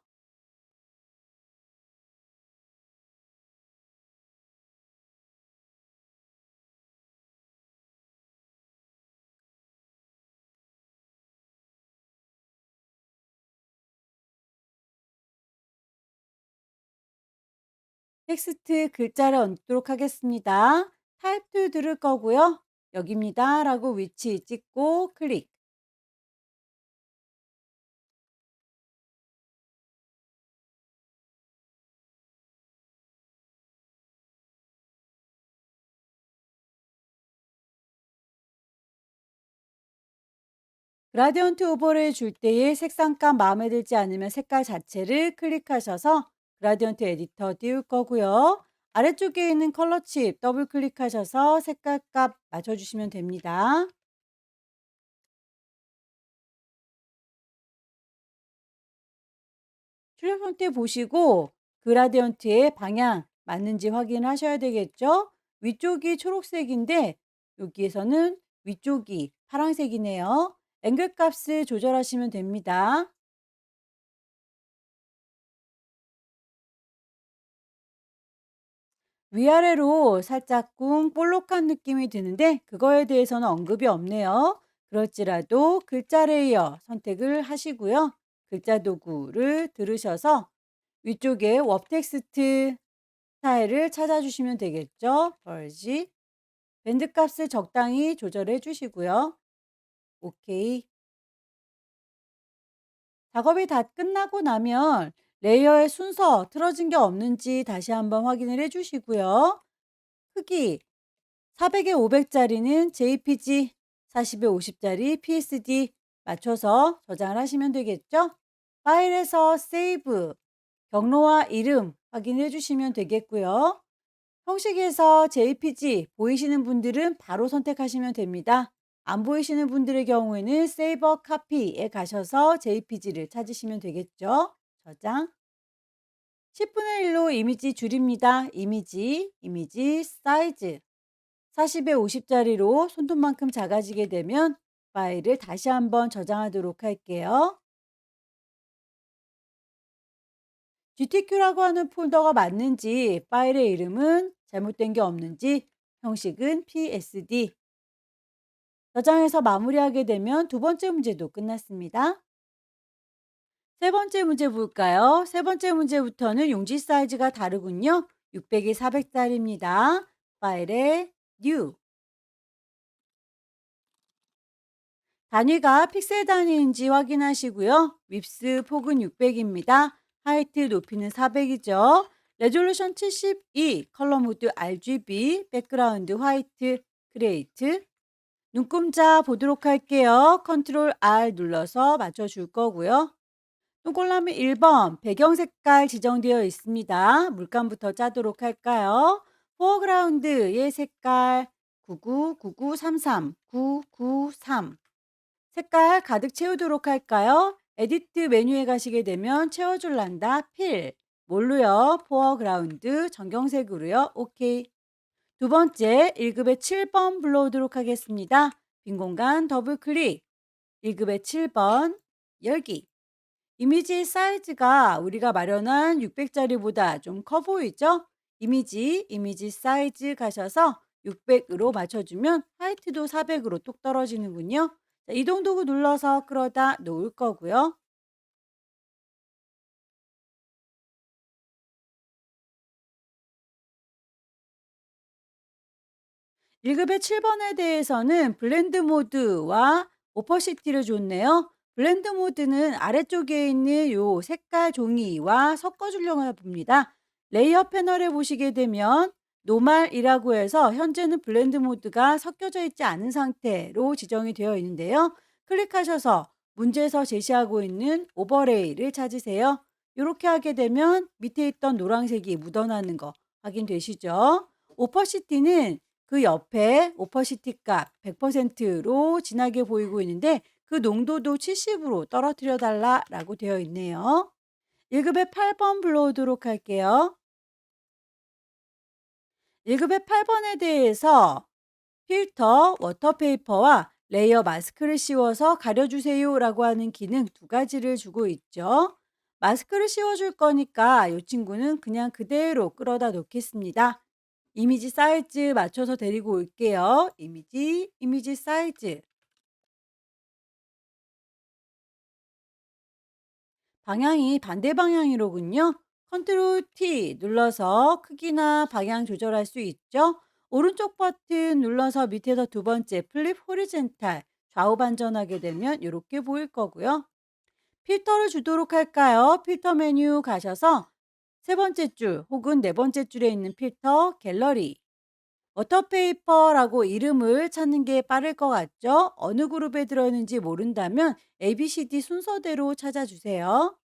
S1: 텍스트 글자를 얹도록 하겠습니다. 타입 툴 들을 거고요. 여기입니다 라고 위치 찍고 클릭. 그라디언트 오버레이 줄 때의 색상감 마음에 들지 않으면 색깔 자체를 클릭하셔서 그라디언트 에디터 띄울 거고요. 아래쪽에 있는 컬러 칩 더블 클릭하셔서 색깔 값 맞춰주시면 됩니다. 출력 형태 보시고 그라디언트의 방향 맞는지 확인하셔야 되겠죠? 위쪽이 초록색인데 여기에서는 위쪽이 파란색이네요. 앵글 값을 조절하시면 됩니다. 위아래로 살짝쿵 볼록한 느낌이 드는데 그거에 대해서는 언급이 없네요. 그럴지라도 글자 레이어 선택을 하시고요. 글자 도구를 들으셔서 위쪽에 웹 텍스트 스타일을 찾아주시면 되겠죠. 벌지 밴드 값을 적당히 조절해 주시고요. 오케이. 작업이 다 끝나고 나면 레이어의 순서 틀어진 게 없는지 다시 한번 확인을 해 주시고요. 크기 400에 500짜리는 JPG, 40에 50짜리 PSD 맞춰서 저장을 하시면 되겠죠? 파일에서 세이브, 경로와 이름 확인해 주시면 되겠고요. 형식에서 JPG 보이시는 분들은 바로 선택하시면 됩니다. 안 보이시는 분들의 경우에는 세이버 카피에 가셔서 JPG를 찾으시면 되겠죠? 저장. 10분의 1로 이미지 줄입니다. 이미지 사이즈. 40에 50짜리로 손톱만큼 작아지게 되면 파일을 다시 한번 저장하도록 할게요. GTQ라고 하는 폴더가 맞는지, 파일의 이름은 잘못된 게 없는지, 형식은 PSD. 저장해서 마무리하게 되면 두 번째 문제도 끝났습니다. 세 번째 문제 볼까요? 세 번째 문제부터는 용지 사이즈가 다르군요. 600이 400짜리입니다. 파일에 New. 단위가 픽셀 단위인지 확인하시고요. 윕스 폭은 600입니다. 하이트 높이는 400이죠. 레졸루션 72, 컬러 모드 RGB, 백그라운드 화이트, 크레이트. 눈금자 보도록 할게요. 컨트롤 R 눌러서 맞춰줄 거고요. 동그라미 1번 배경 색깔 지정되어 있습니다. 물감부터 짜도록 할까요? 포어그라운드의 색깔 999933 993 색깔 가득 채우도록 할까요? 에디트 메뉴에 가시게 되면 채워줄란다. 필. 뭘로요? 포어그라운드 전경색으로요. 오케이. 두 번째 1급의 7번 불러오도록 하겠습니다. 빈 공간 더블 클릭. 1급의 7번 열기. 이미지 사이즈가 우리가 마련한 600짜리보다 좀 커 보이죠? 이미지 사이즈 가셔서 600으로 맞춰주면 하이트도 400으로 뚝 떨어지는군요. 자, 이동 도구 눌러서 끌어다 놓을 거고요. 1급의 7번에 대해서는 블렌드 모드와 오퍼시티를 줬네요. 블렌드 모드는 아래쪽에 있는 요 색깔 종이와 섞어주려고 봅니다. 레이어 패널에 보시게 되면 노말이라고 해서 현재는 블렌드 모드가 섞여져 있지 않은 상태로 지정이 되어 있는데요. 클릭하셔서 문제에서 제시하고 있는 오버레이를 찾으세요. 이렇게 하게 되면 밑에 있던 노란색이 묻어나는 거 확인되시죠? 오퍼시티는 그 옆에 오퍼시티 값 100%로 진하게 보이고 있는데 그 농도도 70으로 떨어뜨려 달라라고 되어 있네요. 1급의 8번 불러오도록 할게요. 1급의 8번에 대해서 필터, 워터페이퍼와 레이어 마스크를 씌워서 가려주세요라고 하는 기능 두 가지를 주고 있죠. 마스크를 씌워줄 거니까 이 친구는 그냥 그대로 끌어다 놓겠습니다. 이미지 사이즈 맞춰서 데리고 올게요. 이미지 사이즈. 방향이 반대 방향이로군요. 컨트롤 T 눌러서 크기나 방향 조절할 수 있죠. 오른쪽 버튼 눌러서 밑에서 두 번째 플립 호리젠탈 좌우 반전하게 되면 이렇게 보일 거고요. 필터를 주도록 할까요? 필터 메뉴 가셔서 세 번째 줄 혹은 네 번째 줄에 있는 필터 갤러리 워터페이퍼라고 이름을 찾는 게 빠를 것 같죠? 어느 그룹에 들어있는지 모른다면 ABCD 순서대로 찾아주세요.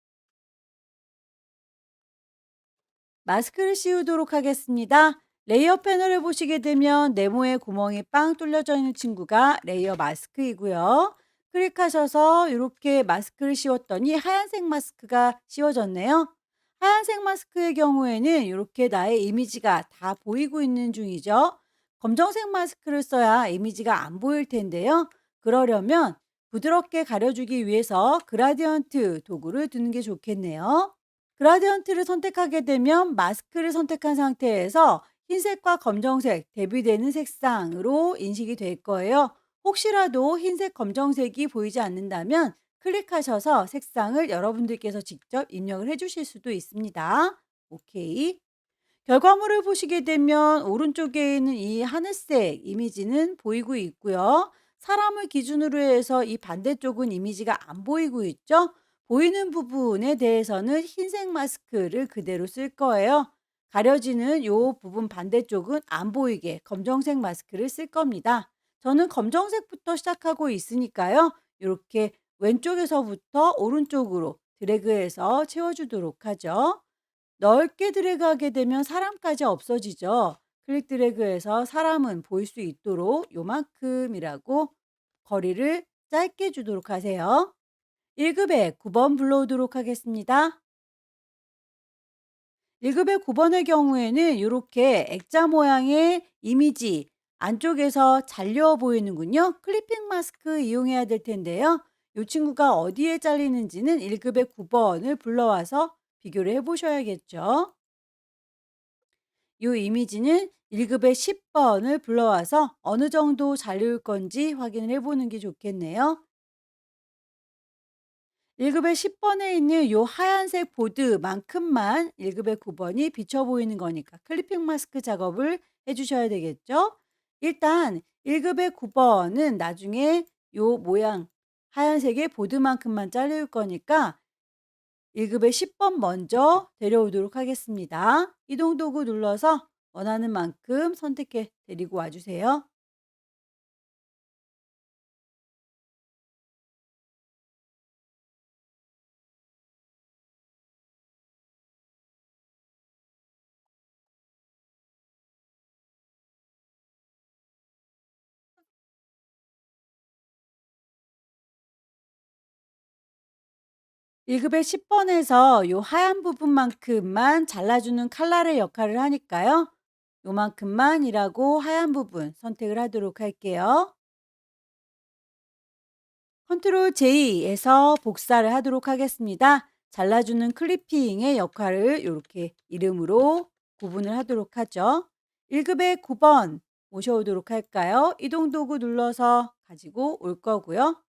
S1: 마스크를 씌우도록 하겠습니다. 레이어 패널을 보시게 되면 네모의 구멍이 빵 뚫려져 있는 친구가 레이어 마스크이고요. 클릭하셔서 이렇게 마스크를 씌웠더니 하얀색 마스크가 씌워졌네요. 하얀색 마스크의 경우에는 이렇게 나의 이미지가 다 보이고 있는 중이죠. 검정색 마스크를 써야 이미지가 안 보일 텐데요. 그러려면 부드럽게 가려주기 위해서 그라디언트 도구를 두는 게 좋겠네요. 그라디언트를 선택하게 되면 마스크를 선택한 상태에서 흰색과 검정색 대비되는 색상으로 인식이 될 거예요. 혹시라도 흰색, 검정색이 보이지 않는다면 클릭하셔서 색상을 여러분들께서 직접 입력을 해 주실 수도 있습니다. 오케이. 결과물을 보시게 되면 오른쪽에 있는 이 하늘색 이미지는 보이고 있고요. 사람을 기준으로 해서 이 반대쪽은 이미지가 안 보이고 있죠. 보이는 부분에 대해서는 흰색 마스크를 그대로 쓸 거예요. 가려지는 요 부분 반대쪽은 안 보이게 검정색 마스크를 쓸 겁니다. 저는 검정색부터 시작하고 있으니까요. 이렇게 왼쪽에서부터 오른쪽으로 드래그해서 채워주도록 하죠. 넓게 드래그하게 되면 사람까지 없어지죠. 클릭 드래그해서 사람은 보일 수 있도록 요만큼이라고 거리를 짧게 주도록 하세요. 1급에 9번 불러오도록 하겠습니다. 1급의 9번의 경우에는 이렇게 액자 모양의 이미지 안쪽에서 잘려 보이는군요. 클리핑 마스크 이용해야 될 텐데요. 이 친구가 어디에 잘리는지는 1급의 9번을 불러와서 비교를 해 보셔야겠죠. 이 이미지는 1급의 10번을 불러와서 어느 정도 잘릴 건지 확인을 해 보는 게 좋겠네요. 1급의 10번에 있는 요 하얀색 보드만큼만 1급의 9번이 비쳐 보이는 거니까 클리핑 마스크 작업을 해 주셔야 되겠죠. 일단 1급의 9번은 나중에 요 모양 하얀색의 보드만큼만 잘릴 거니까 1급의 10번 먼저 데려오도록 하겠습니다. 이동 도구 눌러서 원하는 만큼 선택해 데리고 와 주세요. 1급의 10번에서 요 하얀 부분만큼만 잘라주는 칼날의 역할을 하니까요. 요만큼만이라고 하얀 부분 선택을 하도록 할게요. 컨트롤 J에서 복사를 하도록 하겠습니다. 잘라주는 클리핑의 역할을 이렇게 이름으로 구분을 하도록 하죠. 1급의 9번 모셔오도록 할까요? 이동 도구 눌러서 가지고 올 거고요.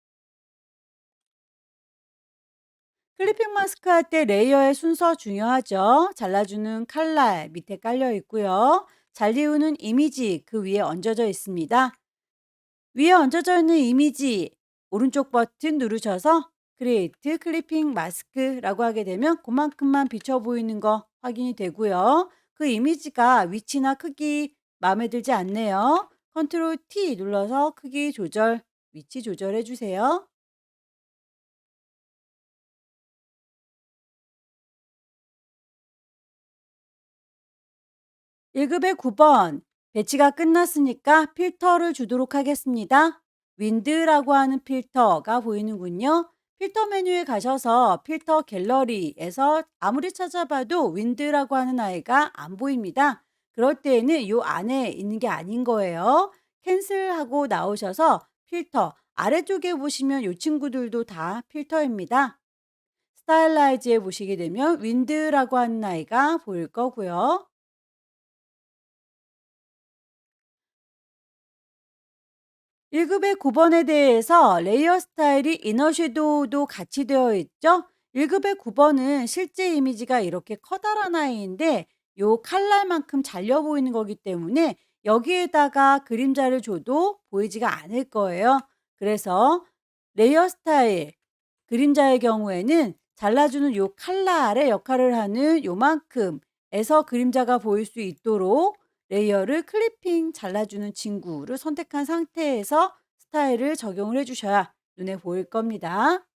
S1: 클리핑 마스크 할 때 레이어의 순서 중요하죠. 잘라주는 칼날 밑에 깔려 있고요. 잘리우는 이미지 그 위에 얹어져 있습니다. 위에 얹어져 있는 이미지 오른쪽 버튼 누르셔서 크리에이트 클리핑 마스크라고 하게 되면 그만큼만 비쳐 보이는 거 확인이 되고요. 그 이미지가 위치나 크기 마음에 들지 않네요. 컨트롤 T 눌러서 크기 조절, 위치 조절해 주세요. 1급의 9번 배치가 끝났으니까 필터를 주도록 하겠습니다. 윈드라고 하는 필터가 보이는군요. 필터 메뉴에 가셔서 필터 갤러리에서 아무리 찾아봐도 윈드라고 하는 아이가 안 보입니다. 그럴 때에는 이 안에 있는 게 아닌 거예요. 캔슬하고 나오셔서 필터. 아래쪽에 보시면 이 친구들도 다 필터입니다. 스타일라이즈에 보시게 되면 윈드라고 하는 아이가 보일 거고요. 1급의 9번에 대해서 레이어 스타일이 이너 섀도우도 같이 되어 있죠. 1급의 9번은 실제 이미지가 이렇게 커다란 아이인데 요 칼날만큼 잘려 보이는 거기 때문에 여기에다가 그림자를 줘도 보이지가 않을 거예요. 그래서 레이어 스타일 그림자의 경우에는 잘라주는 요 칼날의 역할을 하는 요만큼에서 그림자가 보일 수 있도록 레이어를 클리핑 잘라주는 친구를 선택한 상태에서 스타일을 적용을 해 주셔야 눈에 보일 겁니다.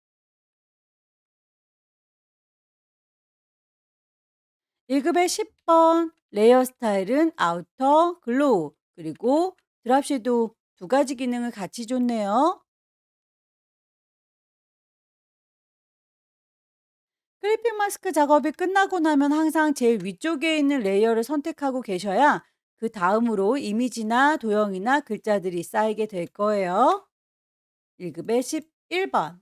S1: 1급의 10번 레이어 스타일은 아우터, 글로우, 그리고 드랍 섀도우 두 가지 기능을 같이 줬네요. 클리핑 마스크 작업이 끝나고 나면 항상 제일 위쪽에 있는 레이어를 선택하고 계셔야 그 다음으로 이미지나 도형이나 글자들이 쌓이게 될 거예요. 1급의 11번.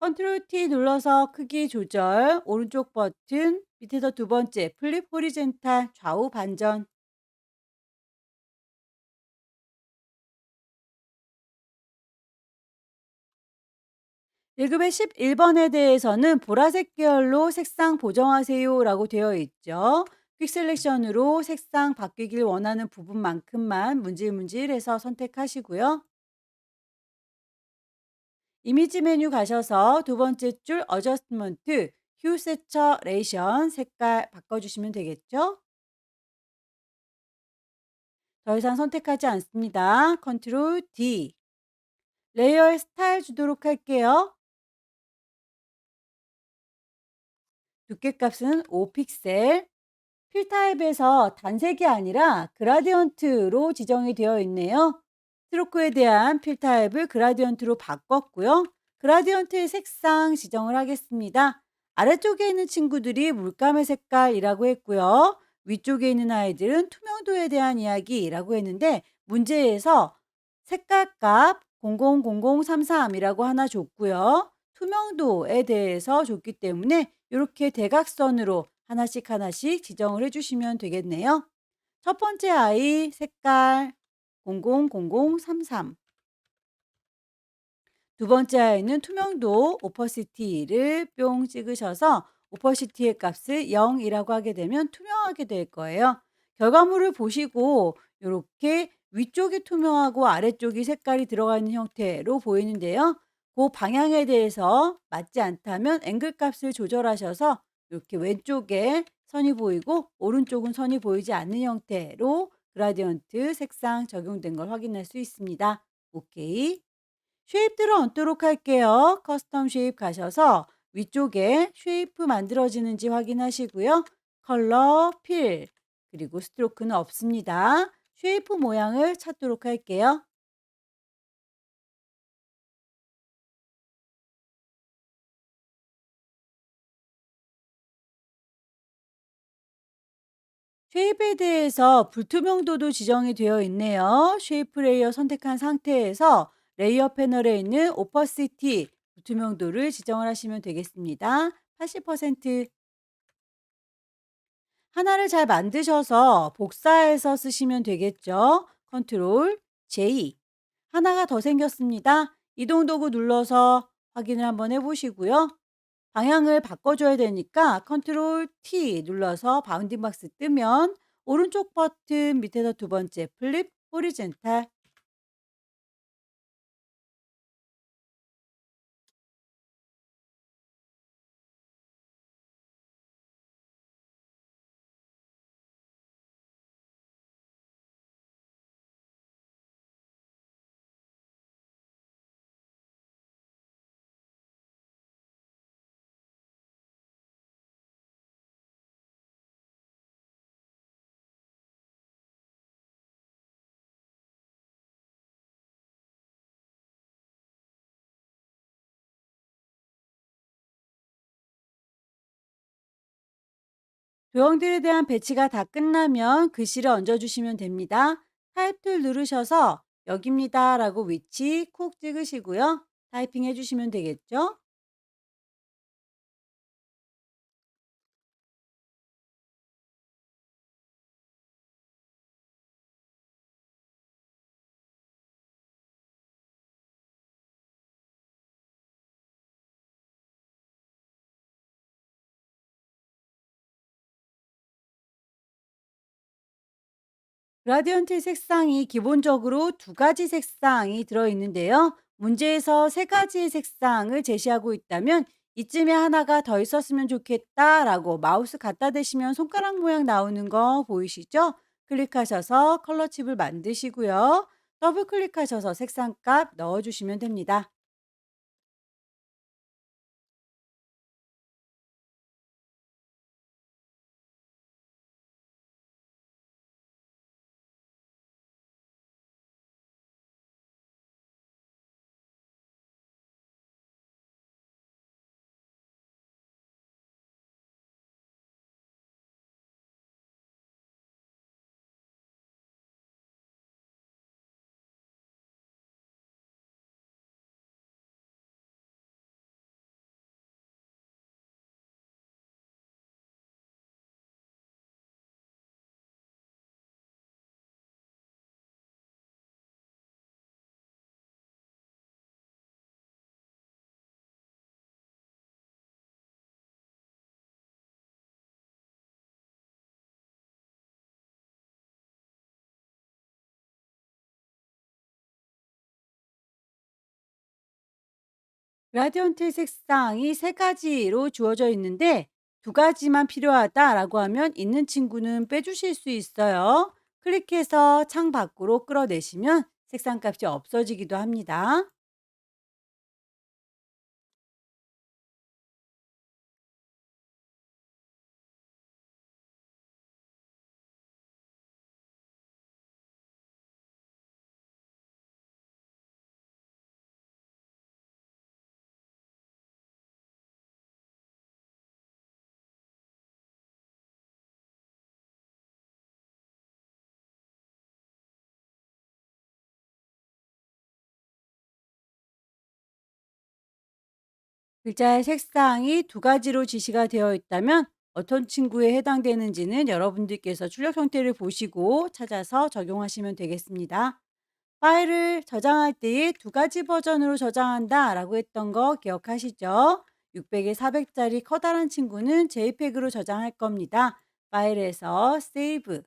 S1: 컨트롤 T 눌러서 크기 조절, 오른쪽 버튼, 밑에서 두 번째 플립 호리젠탈 좌우 반전. 1급의 11번에 대해서는 보라색 계열로 색상 보정하세요라고 되어 있죠. 퀵 셀렉션으로 색상 바뀌길 원하는 부분만큼만 문질문질해서 선택하시고요. 이미지 메뉴 가셔서 두 번째 줄 어저스트먼트, 휴 세처레이션 색깔 바꿔주시면 되겠죠. 더 이상 선택하지 않습니다. 컨트롤 D. 레이어의 스타일 주도록 할게요. 두께값은 5픽셀. 필 타입에서 단색이 아니라 그라디언트로 지정이 되어 있네요. 스트로크에 대한 필 타입을 그라디언트로 바꿨고요. 그라디언트의 색상 지정을 하겠습니다. 아래쪽에 있는 친구들이 물감의 색깔이라고 했고요. 위쪽에 있는 아이들은 투명도에 대한 이야기라고 했는데 문제에서 색깔값 000033이라고 하나 줬고요. 투명도에 대해서 줬기 때문에 이렇게 대각선으로 하나씩 하나씩 지정을 해 주시면 되겠네요. 첫 번째 아이 색깔 000033. 두 번째 아이는 투명도 오퍼시티를 뿅 찍으셔서 오퍼시티의 값을 0이라고 하게 되면 투명하게 될 거예요. 결과물을 보시고 이렇게 위쪽이 투명하고 아래쪽이 색깔이 들어가 있는 형태로 보이는데요. 그 방향에 대해서 맞지 않다면 앵글 값을 조절하셔서 이렇게 왼쪽에 선이 보이고 오른쪽은 선이 보이지 않는 형태로 그라디언트 색상 적용된 걸 확인할 수 있습니다. 오케이. 쉐입들을 얹도록 할게요. 커스텀 쉐입 가셔서 위쪽에 쉐이프 만들어지는지 확인하시고요. 컬러, 필, 그리고 스트로크는 없습니다. 쉐이프 모양을 찾도록 할게요. 쉐입에 대해서 불투명도도 지정이 되어 있네요. 쉐이프 레이어 선택한 상태에서 레이어 패널에 있는 오퍼시티 불투명도를 지정을 하시면 되겠습니다. 80%. 하나를 잘 만드셔서 복사해서 쓰시면 되겠죠. 컨트롤 J. 하나가 더 생겼습니다. 이동 도구 눌러서 확인을 한번 해보시고요. 방향을 바꿔줘야 되니까 컨트롤 T 눌러서 바운딩 박스 뜨면 오른쪽 버튼 밑에서 두 번째 플립 호리젠탈 도형들에 대한 배치가 다 끝나면 글씨를 얹어주시면 됩니다. 타입 툴 누르셔서 여기입니다 라고 위치 콕 찍으시고요. 타이핑 해주시면 되겠죠? 그라디언트 색상이 기본적으로 두 가지 색상이 들어있는데요. 문제에서 세 가지의 색상을 제시하고 있다면 이쯤에 하나가 더 있었으면 좋겠다라고 마우스 갖다 대시면 손가락 모양 나오는 거 보이시죠? 클릭하셔서 컬러 칩을 만드시고요. 더블 클릭하셔서 색상값 넣어주시면 됩니다. 그라디언트 색상이 세 가지로 주어져 있는데 두 가지만 필요하다라고 하면 있는 친구는 빼주실 수 있어요. 클릭해서 창 밖으로 끌어내시면 색상 값이 없어지기도 합니다. 글자의 색상이 두 가지로 지시가 되어 있다면 어떤 친구에 해당되는지는 여러분들께서 출력 형태를 보시고 찾아서 적용하시면 되겠습니다. 파일을 저장할 때에 두 가지 버전으로 저장한다라고 했던 거 기억하시죠? 600에 400짜리 커다란 친구는 JPEG으로 저장할 겁니다. 파일에서 세이브,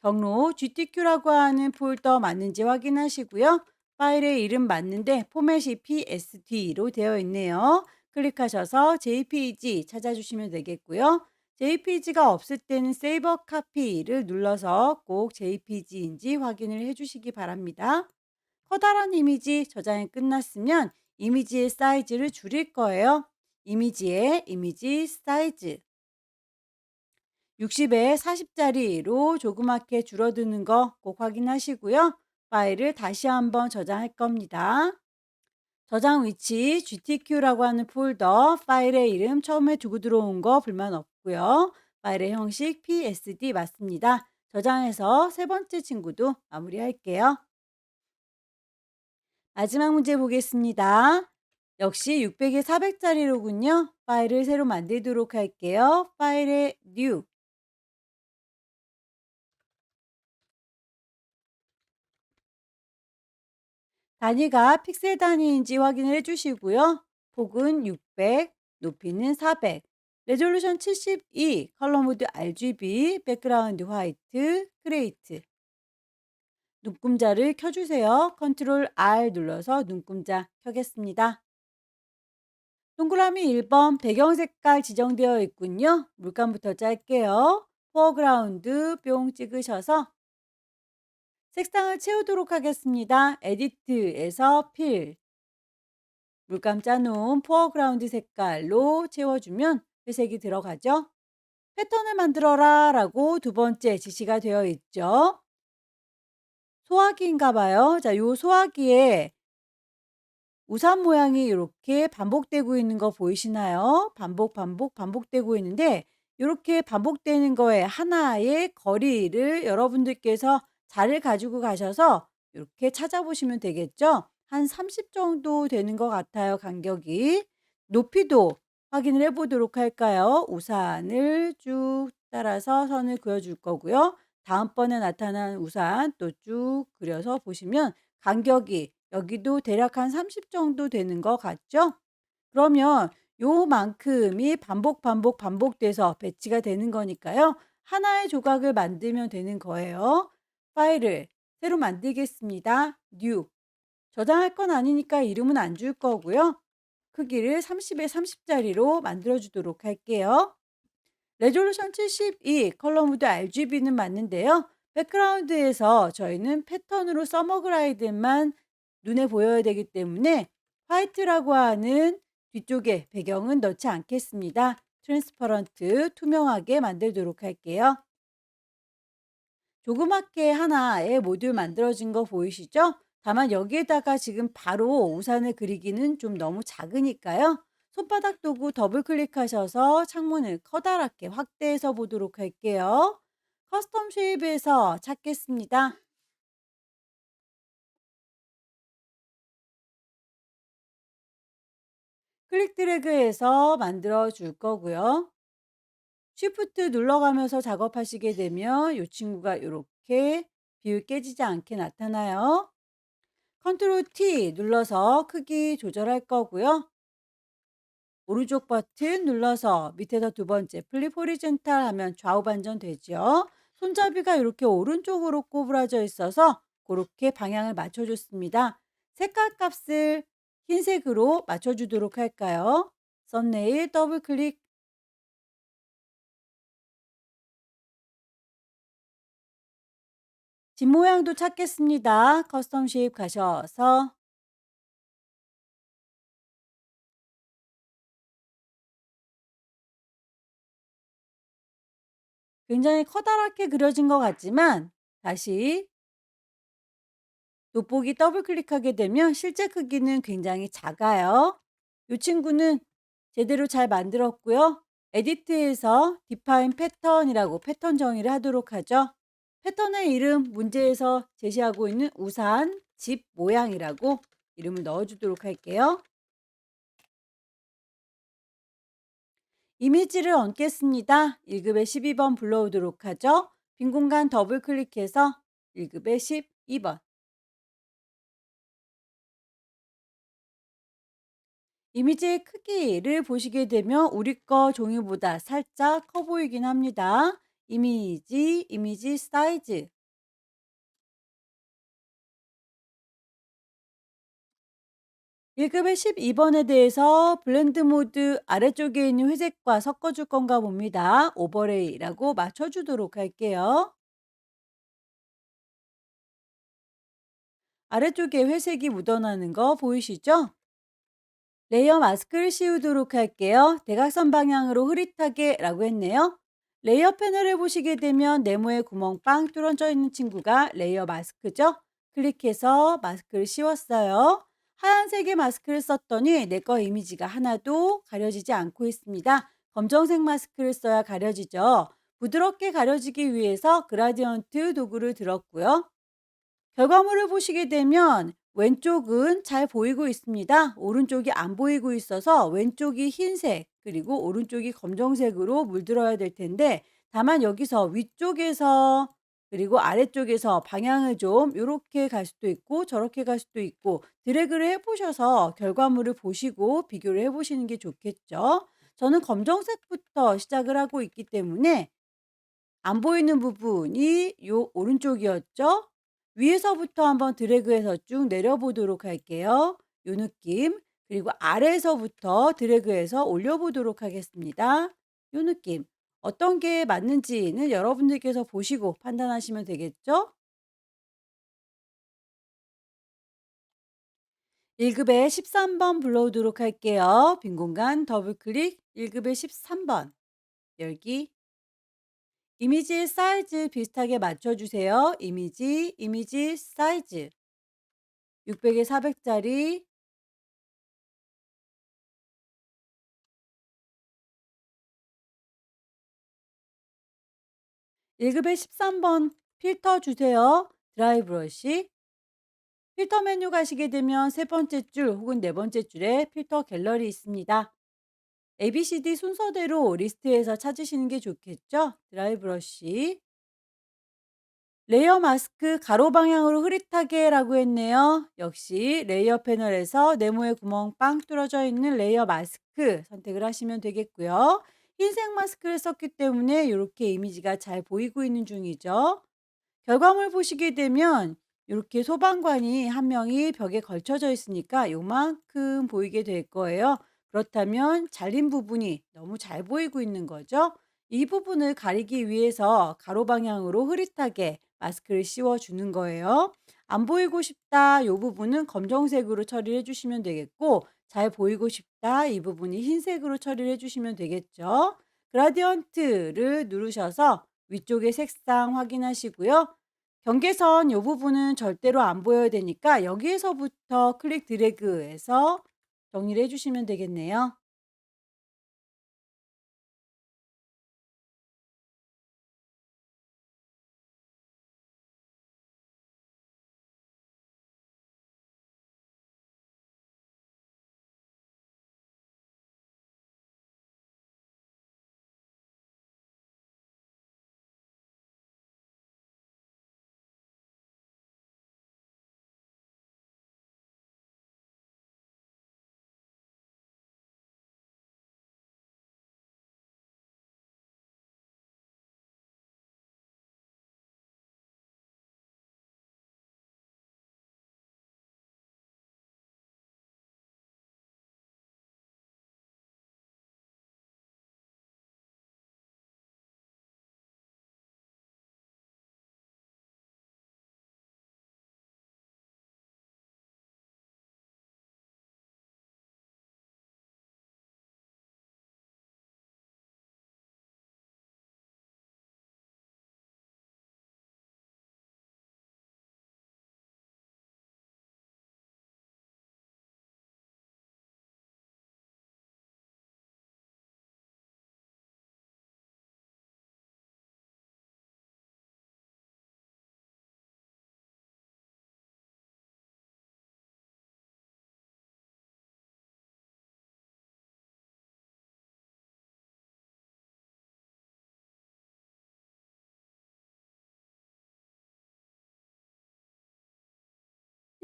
S1: 경로 GTQ라고 하는 폴더 맞는지 확인하시고요. 파일의 이름 맞는데 포맷이 PSD로 되어 있네요. 클릭하셔서 JPG 찾아주시면 되겠고요. JPG가 없을 때는 세이버 카피를 눌러서 꼭 JPG인지 확인을 해주시기 바랍니다. 커다란 이미지 저장이 끝났으면 이미지의 사이즈를 줄일 거예요. 이미지의 이미지 사이즈 60에 40짜리로 조그맣게 줄어드는 거 꼭 확인하시고요. 파일을 다시 한번 저장할 겁니다. 저장 위치 GTQ라고 하는 폴더 파일의 이름 처음에 두고 들어온 거 불만 없고요. 파일의 형식 PSD 맞습니다. 저장해서 세 번째 친구도 마무리할게요. 마지막 문제 보겠습니다. 역시 600에 400짜리로군요. 파일을 새로 만들도록 할게요. 파일에 New 단위가 픽셀 단위인지 확인을 해주시고요. 폭은 600, 높이는 400, 레졸루션 72, 컬러 모드 RGB, 백그라운드 화이트, 크레이트. 눈금자를 켜주세요. 컨트롤 R 눌러서 눈금자 켜겠습니다. 동그라미 1번 배경 색깔 지정되어 있군요. 물감부터 짤게요. 포어그라운드 뿅 찍으셔서 색상을 채우도록 하겠습니다. 에디트에서 필 물감 짜놓은 포어그라운드 색깔로 채워주면 회색이 들어가죠. 패턴을 만들어라 라고 두 번째 지시가 되어 있죠. 소화기인가 봐요. 자, 요 소화기에 우산 모양이 이렇게 반복되고 있는 거 보이시나요? 반복되고 있는데 요렇게 반복되는 거에 하나의 거리를 여러분들께서 자를 가지고 가셔서 요렇게 찾아보시면 되겠죠? 한 30 정도 되는 것 같아요, 간격이. 높이도 확인을 해 보도록 할까요? 우산을 쭉 따라서 선을 그어 줄 거고요. 다음번에 나타난 우산 또 쭉 그려서 보시면 간격이 여기도 대략 한 30 정도 되는 것 같죠? 그러면 요만큼이 반복돼서 배치가 되는 거니까요. 하나의 조각을 만들면 되는 거예요. 파일을 새로 만들겠습니다. New. 저장할 건 아니니까 이름은 안 줄 거고요. 크기를 30에 30 짜리로 만들어 주도록 할게요. 레졸루션 72 컬러 모드 RGB는 맞는데요. 백그라운드에서 저희는 패턴으로 서머 그라이드만 눈에 보여야 되기 때문에 화이트라고 하는 뒤쪽에 배경은 넣지 않겠습니다. 트랜스퍼런트 투명하게 만들도록 할게요. 조그맣게 하나의 모듈 만들어진 거 보이시죠? 다만 여기에다가 지금 바로 우산을 그리기는 좀 너무 작으니까요. 손바닥 도구 더블 클릭하셔서 창문을 커다랗게 확대해서 보도록 할게요. 커스텀 쉐입에서 찾겠습니다. 클릭 드래그해서 만들어 줄 거고요. 쉬프트 눌러가면서 작업하시게 되면 이 친구가 이렇게 비율 깨지지 않게 나타나요. 컨트롤 T 눌러서 크기 조절할 거고요. 오른쪽 버튼 눌러서 밑에서 두 번째 플립 호리젠탈 하면 좌우 반전 되죠. 손잡이가 이렇게 오른쪽으로 꼬부라져 있어서 그렇게 방향을 맞춰줬습니다. 색깔 값을 흰색으로 맞춰주도록 할까요? 썸네일 더블 클릭. 집 모양도 찾겠습니다. 커스텀 쉐입 가셔서 굉장히 커다랗게 그려진 것 같지만 다시 돋보기 더블 클릭하게 되면 실제 크기는 굉장히 작아요. 이 친구는 제대로 잘 만들었고요. 에디트에서 디파인 패턴이라고 패턴 정의를 하도록 하죠. 패턴의 이름 문제에서 제시하고 있는 우산 집 모양이라고 이름을 넣어주도록 할게요. 이미지를 얹겠습니다. 1급에 12번 불러오도록 하죠. 빈 공간 더블 클릭해서 1급에 12번. 이미지의 크기를 보시게 되면 우리 거 종이보다 살짝 커 보이긴 합니다. 이미지 사이즈. 1급의 12번에 대해서 블렌드 모드 아래쪽에 있는 회색과 섞어줄 건가 봅니다. 오버레이라고 맞춰주도록 할게요. 아래쪽에 회색이 묻어나는 거 보이시죠? 레이어 마스크를 씌우도록 할게요. 대각선 방향으로 흐릿하게 라고 했네요. 레이어 패널을 보시게 되면 네모의 구멍 빵 뚫어져 있는 친구가 레이어 마스크죠. 클릭해서 마스크를 씌웠어요. 하얀색의 마스크를 썼더니 내 거 이미지가 하나도 가려지지 않고 있습니다. 검정색 마스크를 써야 가려지죠. 부드럽게 가려지기 위해서 그라디언트 도구를 들었고요. 결과물을 보시게 되면 왼쪽은 잘 보이고 있습니다. 오른쪽이 안 보이고 있어서 왼쪽이 흰색 그리고 오른쪽이 검정색으로 물들어야 될 텐데 다만 여기서 위쪽에서 그리고 아래쪽에서 방향을 좀 요렇게 갈 수도 있고 저렇게 갈 수도 있고 드래그를 해 보셔서 결과물을 보시고 비교를 해 보시는 게 좋겠죠. 저는 검정색부터 시작을 하고 있기 때문에 안 보이는 부분이 요 오른쪽이었죠? 위에서부터 한번 드래그해서 쭉 내려보도록 할게요. 요 느낌. 그리고 아래에서부터 드래그해서 올려보도록 하겠습니다. 요 느낌. 어떤 게 맞는지는 여러분들께서 보시고 판단하시면 되겠죠? 1급에 13번 불러오도록 할게요. 빈 공간 더블 클릭 1급에 13번 열기. 이미지 사이즈 비슷하게 맞춰주세요. 이미지 사이즈 600에 400짜리 1급에 13번 필터 주세요. 드라이 브러쉬. 필터 메뉴 가시게 되면 세 번째 줄 혹은 네 번째 줄에 필터 갤러리 있습니다. ABCD 순서대로 리스트에서 찾으시는 게 좋겠죠? 드라이 브러쉬. 레이어 마스크 가로 방향으로 흐릿하게라고 했네요. 역시 레이어 패널에서 네모의 구멍 빵 뚫어져 있는 레이어 마스크 선택을 하시면 되겠고요. 흰색 마스크를 썼기 때문에 이렇게 이미지가 잘 보이고 있는 중이죠. 결과물 보시게 되면 이렇게 소방관이 한 명이 벽에 걸쳐져 있으니까 요만큼 보이게 될 거예요. 그렇다면 잘린 부분이 너무 잘 보이고 있는 거죠. 이 부분을 가리기 위해서 가로 방향으로 흐릿하게 마스크를 씌워 주는 거예요. 안 보이고 싶다 이 부분은 검정색으로 처리해 주시면 되겠고, 잘 보이고 싶다 이 부분이 흰색으로 처리를 해 주시면 되겠죠. 그라디언트를 누르셔서 위쪽의 색상 확인하시고요. 경계선 요 부분은 절대로 안 보여야 되니까 여기에서부터 클릭 드래그해서 정리를 해 주시면 되겠네요.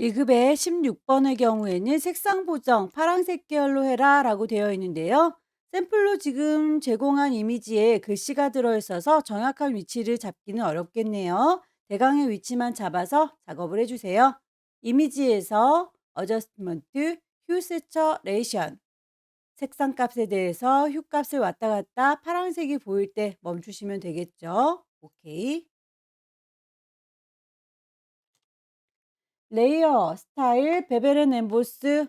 S1: 1급의 16번의 경우에는 색상 보정 파란색 계열로 해라라고 되어 있는데요. 샘플로 지금 제공한 이미지에 글씨가 들어있어서 정확한 위치를 잡기는 어렵겠네요. 대강의 위치만 잡아서 작업을 해주세요. 이미지에서 어저스트먼트, 휴 세처레이션, 색상 값에 대해서 휴 값을 왔다 갔다 파란색이 보일 때 멈추시면 되겠죠. 오케이. 레이어, 스타일, 베벨 앤 엠보스.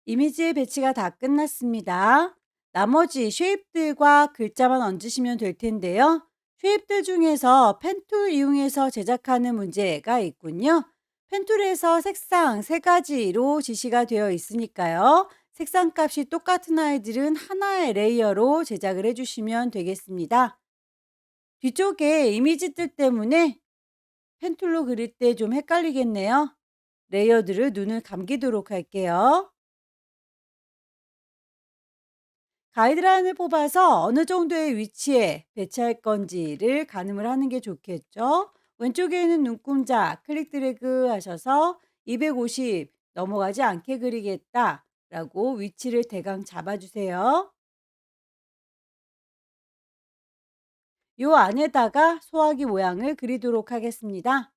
S1: 이미지의 배치가 다 끝났습니다. 나머지 쉐입들과 글자만 얹으시면 될 텐데요. 쉐입들 중에서 펜툴 이용해서 제작하는 문제가 있군요. 펜툴에서 색상 세 가지로 지시가 되어 있으니까요. 색상 값이 똑같은 아이들은 하나의 레이어로 제작을 해주시면 되겠습니다. 뒤쪽에 이미지들 때문에 펜툴로 그릴 때 좀 헷갈리겠네요. 레이어들을 눈을 감기도록 할게요. 가이드라인을 뽑아서 어느 정도의 위치에 배치할 건지를 가늠을 하는 게 좋겠죠. 왼쪽에 있는 눈동자 클릭 드래그 하셔서 250 넘어가지 않게 그리겠다라고 위치를 대강 잡아주세요. 요 안에다가 소화기 모양을 그리도록 하겠습니다.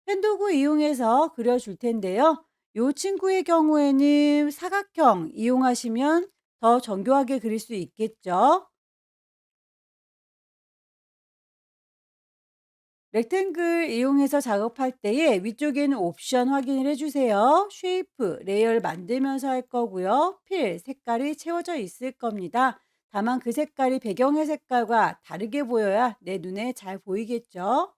S1: 펜도구 이용해서 그려줄 텐데요. 요 친구의 경우에는 사각형 이용하시면 더 정교하게 그릴 수 있겠죠. 렉탱글 이용해서 작업할 때에 위쪽에는 옵션 확인을 해주세요. 쉐이프, 레이어를 만들면서 할 거고요. 필, 색깔이 채워져 있을 겁니다. 다만 그 색깔이 배경의 색깔과 다르게 보여야 내 눈에 잘 보이겠죠.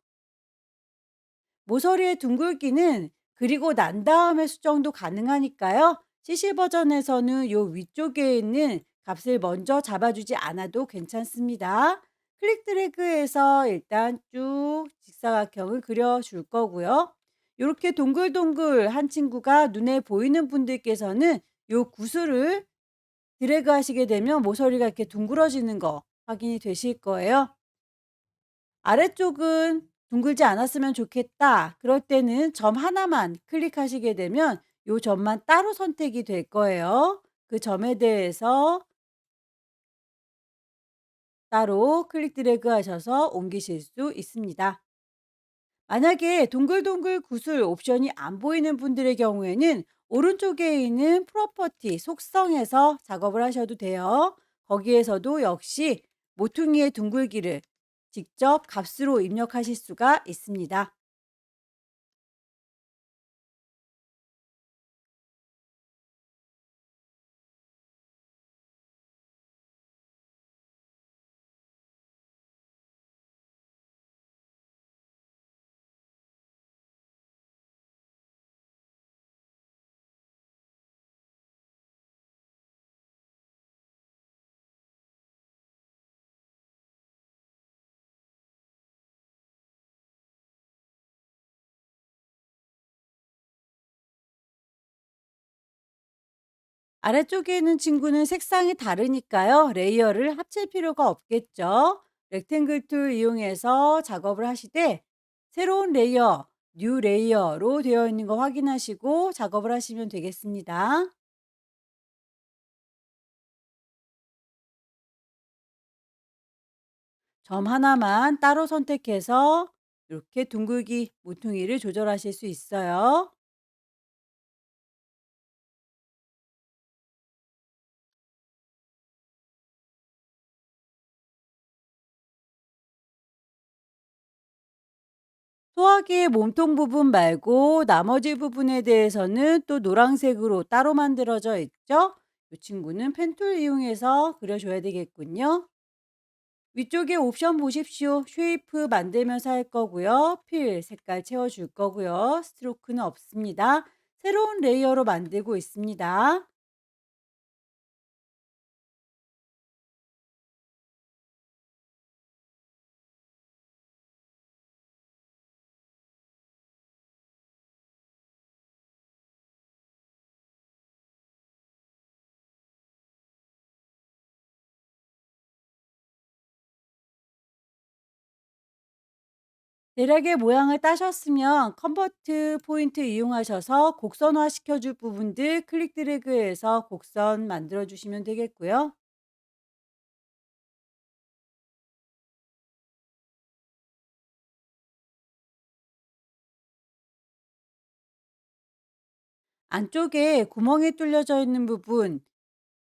S1: 모서리의 둥글기는 그리고 난 다음에 수정도 가능하니까요. CC 버전에서는 요 위쪽에 있는 값을 먼저 잡아주지 않아도 괜찮습니다. 클릭 드래그해서 일단 쭉 직사각형을 그려줄 거고요. 이렇게 동글동글한 친구가 눈에 보이는 분들께서는 요 구슬을 드래그 하시게 되면 모서리가 이렇게 둥그러지는 거 확인이 되실 거예요. 아래쪽은 둥글지 않았으면 좋겠다. 그럴 때는 점 하나만 클릭하시게 되면 요 점만 따로 선택이 될 거예요. 그 점에 대해서 따로 클릭 드래그 하셔서 옮기실 수 있습니다. 만약에 동글동글 구슬 옵션이 안 보이는 분들의 경우에는 오른쪽에 있는 프로퍼티 속성에서 작업을 하셔도 돼요. 거기에서도 역시 모퉁이의 둥글기를 직접 값으로 입력하실 수가 있습니다. 아래쪽에 있는 친구는 색상이 다르니까요. 레이어를 합칠 필요가 없겠죠. 렉탱글 툴 이용해서 작업을 하시되 새로운 레이어, 뉴 레이어로 되어 있는 거 확인하시고 작업을 하시면 되겠습니다. 점 하나만 따로 선택해서 이렇게 둥글기 모퉁이를 조절하실 수 있어요. 소화기의 몸통 부분 말고 나머지 부분에 대해서는 또 노란색으로 따로 만들어져 있죠. 이 친구는 펜툴 이용해서 그려줘야 되겠군요. 위쪽에 옵션 보십시오. 쉐이프 만들면서 할 거고요. 필 색깔 채워줄 거고요. 스트로크는 없습니다. 새로운 레이어로 만들고 있습니다. 대략의 모양을 따셨으면 컨버트 포인트 이용하셔서 곡선화 시켜줄 부분들 클릭 드래그해서 곡선 만들어 주시면 되겠고요. 안쪽에 구멍이 뚫려져 있는 부분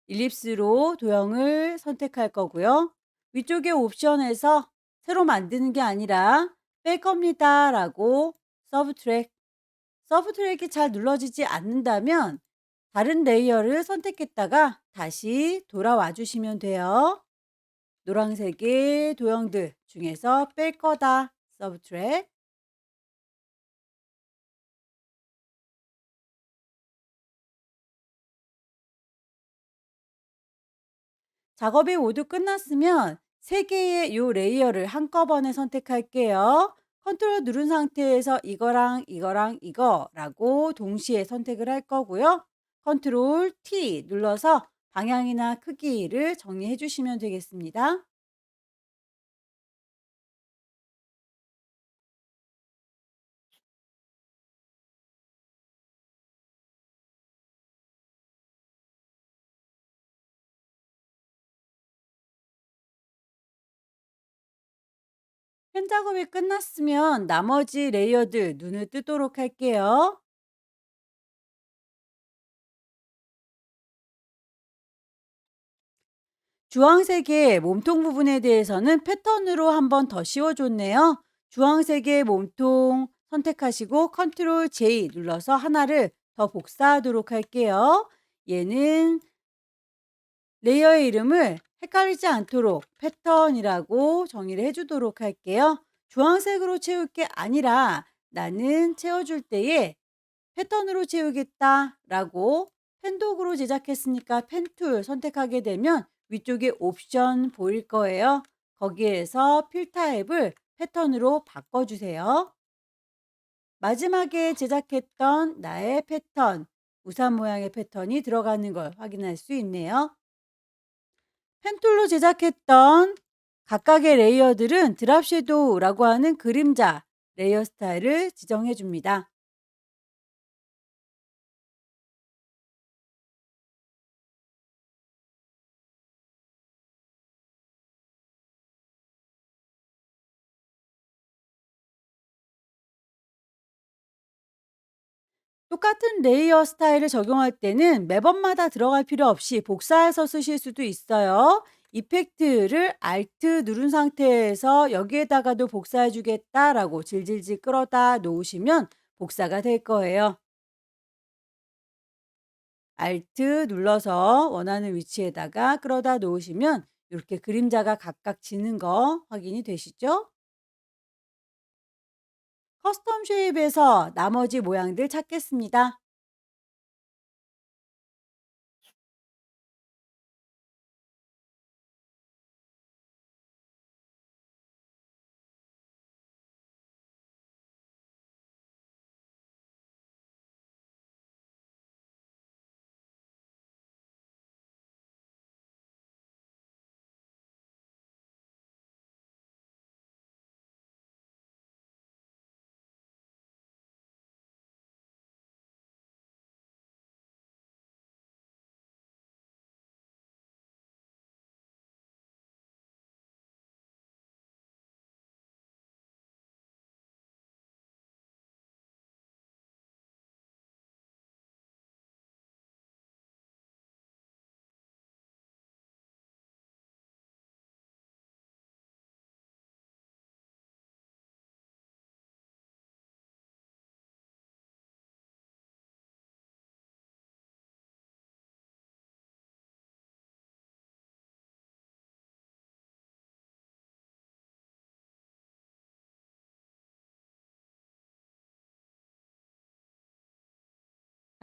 S1: 일립스로 도형을 선택할 거고요. 위쪽에 옵션에서 새로 만드는 게 아니라 뺄 겁니다 라고 서브트랙, 서브트랙이 잘 눌러지지 않는다면 다른 레이어를 선택했다가 다시 돌아와 주시면 돼요. 노란색의 도형들 중에서 뺄 거다 서브트랙. 작업이 모두 끝났으면 세 개의 요 레이어를 한꺼번에 선택할게요. 컨트롤 누른 상태에서 이거랑 이거랑 이거라고 동시에 선택을 할 거고요. 컨트롤 T 눌러서 방향이나 크기를 정리해 주시면 되겠습니다. 펜 작업이 끝났으면 나머지 레이어들 눈을 뜨도록 할게요. 주황색의 몸통 부분에 대해서는 패턴으로 한번 더 씌워줬네요. 주황색의 몸통 선택하시고 컨트롤 J 눌러서 하나를 더 복사하도록 할게요. 얘는 레이어의 이름을 헷갈리지 않도록 패턴이라고 정의를 해 주도록 할게요. 주황색으로 채울 게 아니라 나는 채워줄 때에 패턴으로 채우겠다라고 펜도구로 제작했으니까 펜 툴 선택하게 되면 위쪽에 옵션 보일 거예요. 거기에서 필 타입을 패턴으로 바꿔주세요. 마지막에 제작했던 나의 패턴, 우산 모양의 패턴이 들어가는 걸 확인할 수 있네요. 펜툴로 제작했던 각각의 레이어들은 드랍 섀도우라고 하는 그림자 레이어 스타일을 지정해 줍니다. 똑같은 레이어 스타일을 적용할 때는 매번마다 들어갈 필요 없이 복사해서 쓰실 수도 있어요. 이펙트를 Alt 누른 상태에서 여기에다가도 복사해 주겠다라고 질질질 끌어다 놓으시면 복사가 될 거예요. Alt 눌러서 원하는 위치에다가 끌어다 놓으시면 이렇게 그림자가 각각 지는 거 확인이 되시죠? 커스텀 쉐입에서 나머지 모양들 찾겠습니다.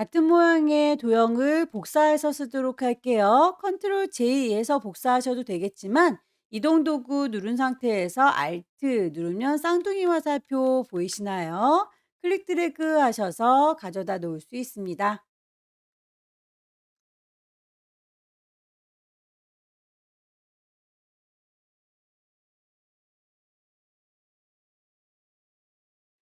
S1: 같은 모양의 도형을 복사해서 쓰도록 할게요. 컨트롤 J에서 복사하셔도 되겠지만 이동 도구 누른 상태에서 Alt 누르면 쌍둥이 화살표 보이시나요? 클릭 드래그 하셔서 가져다 놓을 수 있습니다.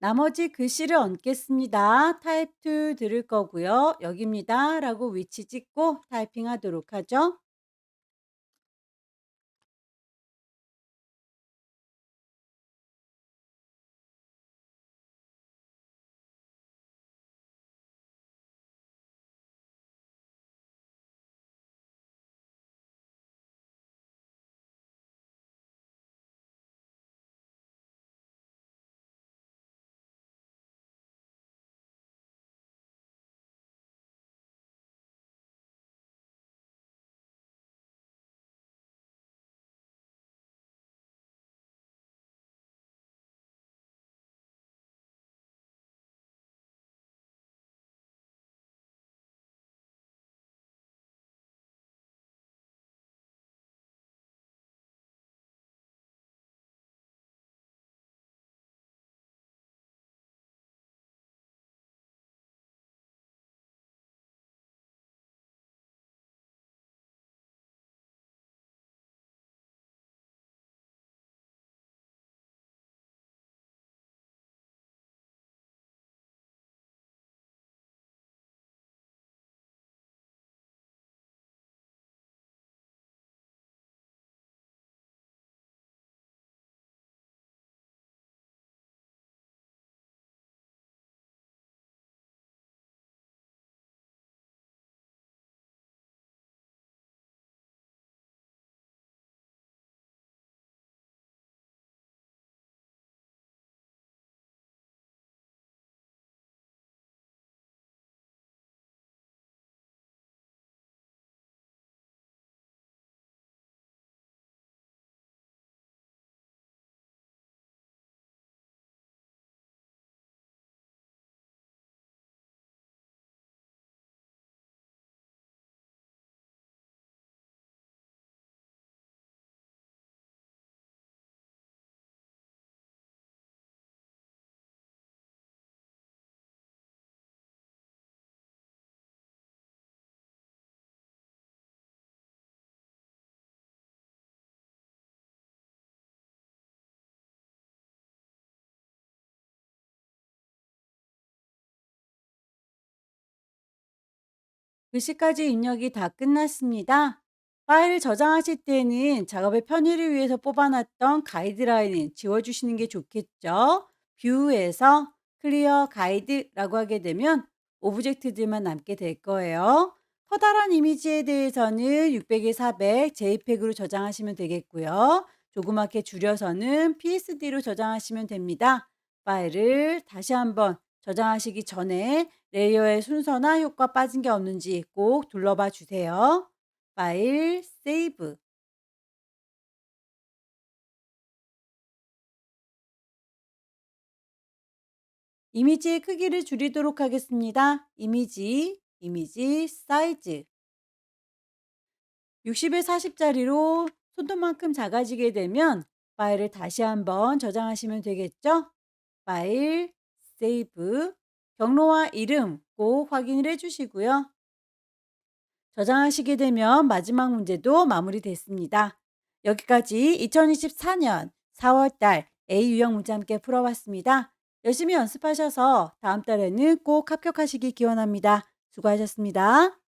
S1: 나머지 글씨를 얹겠습니다. 타입 툴 들을 거고요. 여기입니다. 라고 위치 찍고 타이핑 하도록 하죠. 글씨까지 입력이 다 끝났습니다. 파일을 저장하실 때는 작업의 편의를 위해서 뽑아놨던 가이드라인을 지워주시는 게 좋겠죠. 뷰에서 클리어 가이드라고 하게 되면 오브젝트들만 남게 될 거예요. 커다란 이미지에 대해서는 600에 400 JPEG으로 저장하시면 되겠고요. 조그맣게 줄여서는 PSD로 저장하시면 됩니다. 파일을 다시 한번 저장하시기 전에 레이어의 순서나 효과 빠진 게 없는지 꼭 둘러봐 주세요. 파일, 세이브. 이미지의 크기를 줄이도록 하겠습니다. 이미지 사이즈. 60에 40짜리로 손톱만큼 작아지게 되면 파일을 다시 한번 저장하시면 되겠죠? 파일, 세이브. 경로와 이름 꼭 확인을 해주시고요. 저장하시게 되면 마지막 문제도 마무리됐습니다. 여기까지 2024년 4월달 A 유형 문제 함께 풀어봤습니다. 열심히 연습하셔서 다음 달에는 꼭 합격하시기 기원합니다. 수고하셨습니다.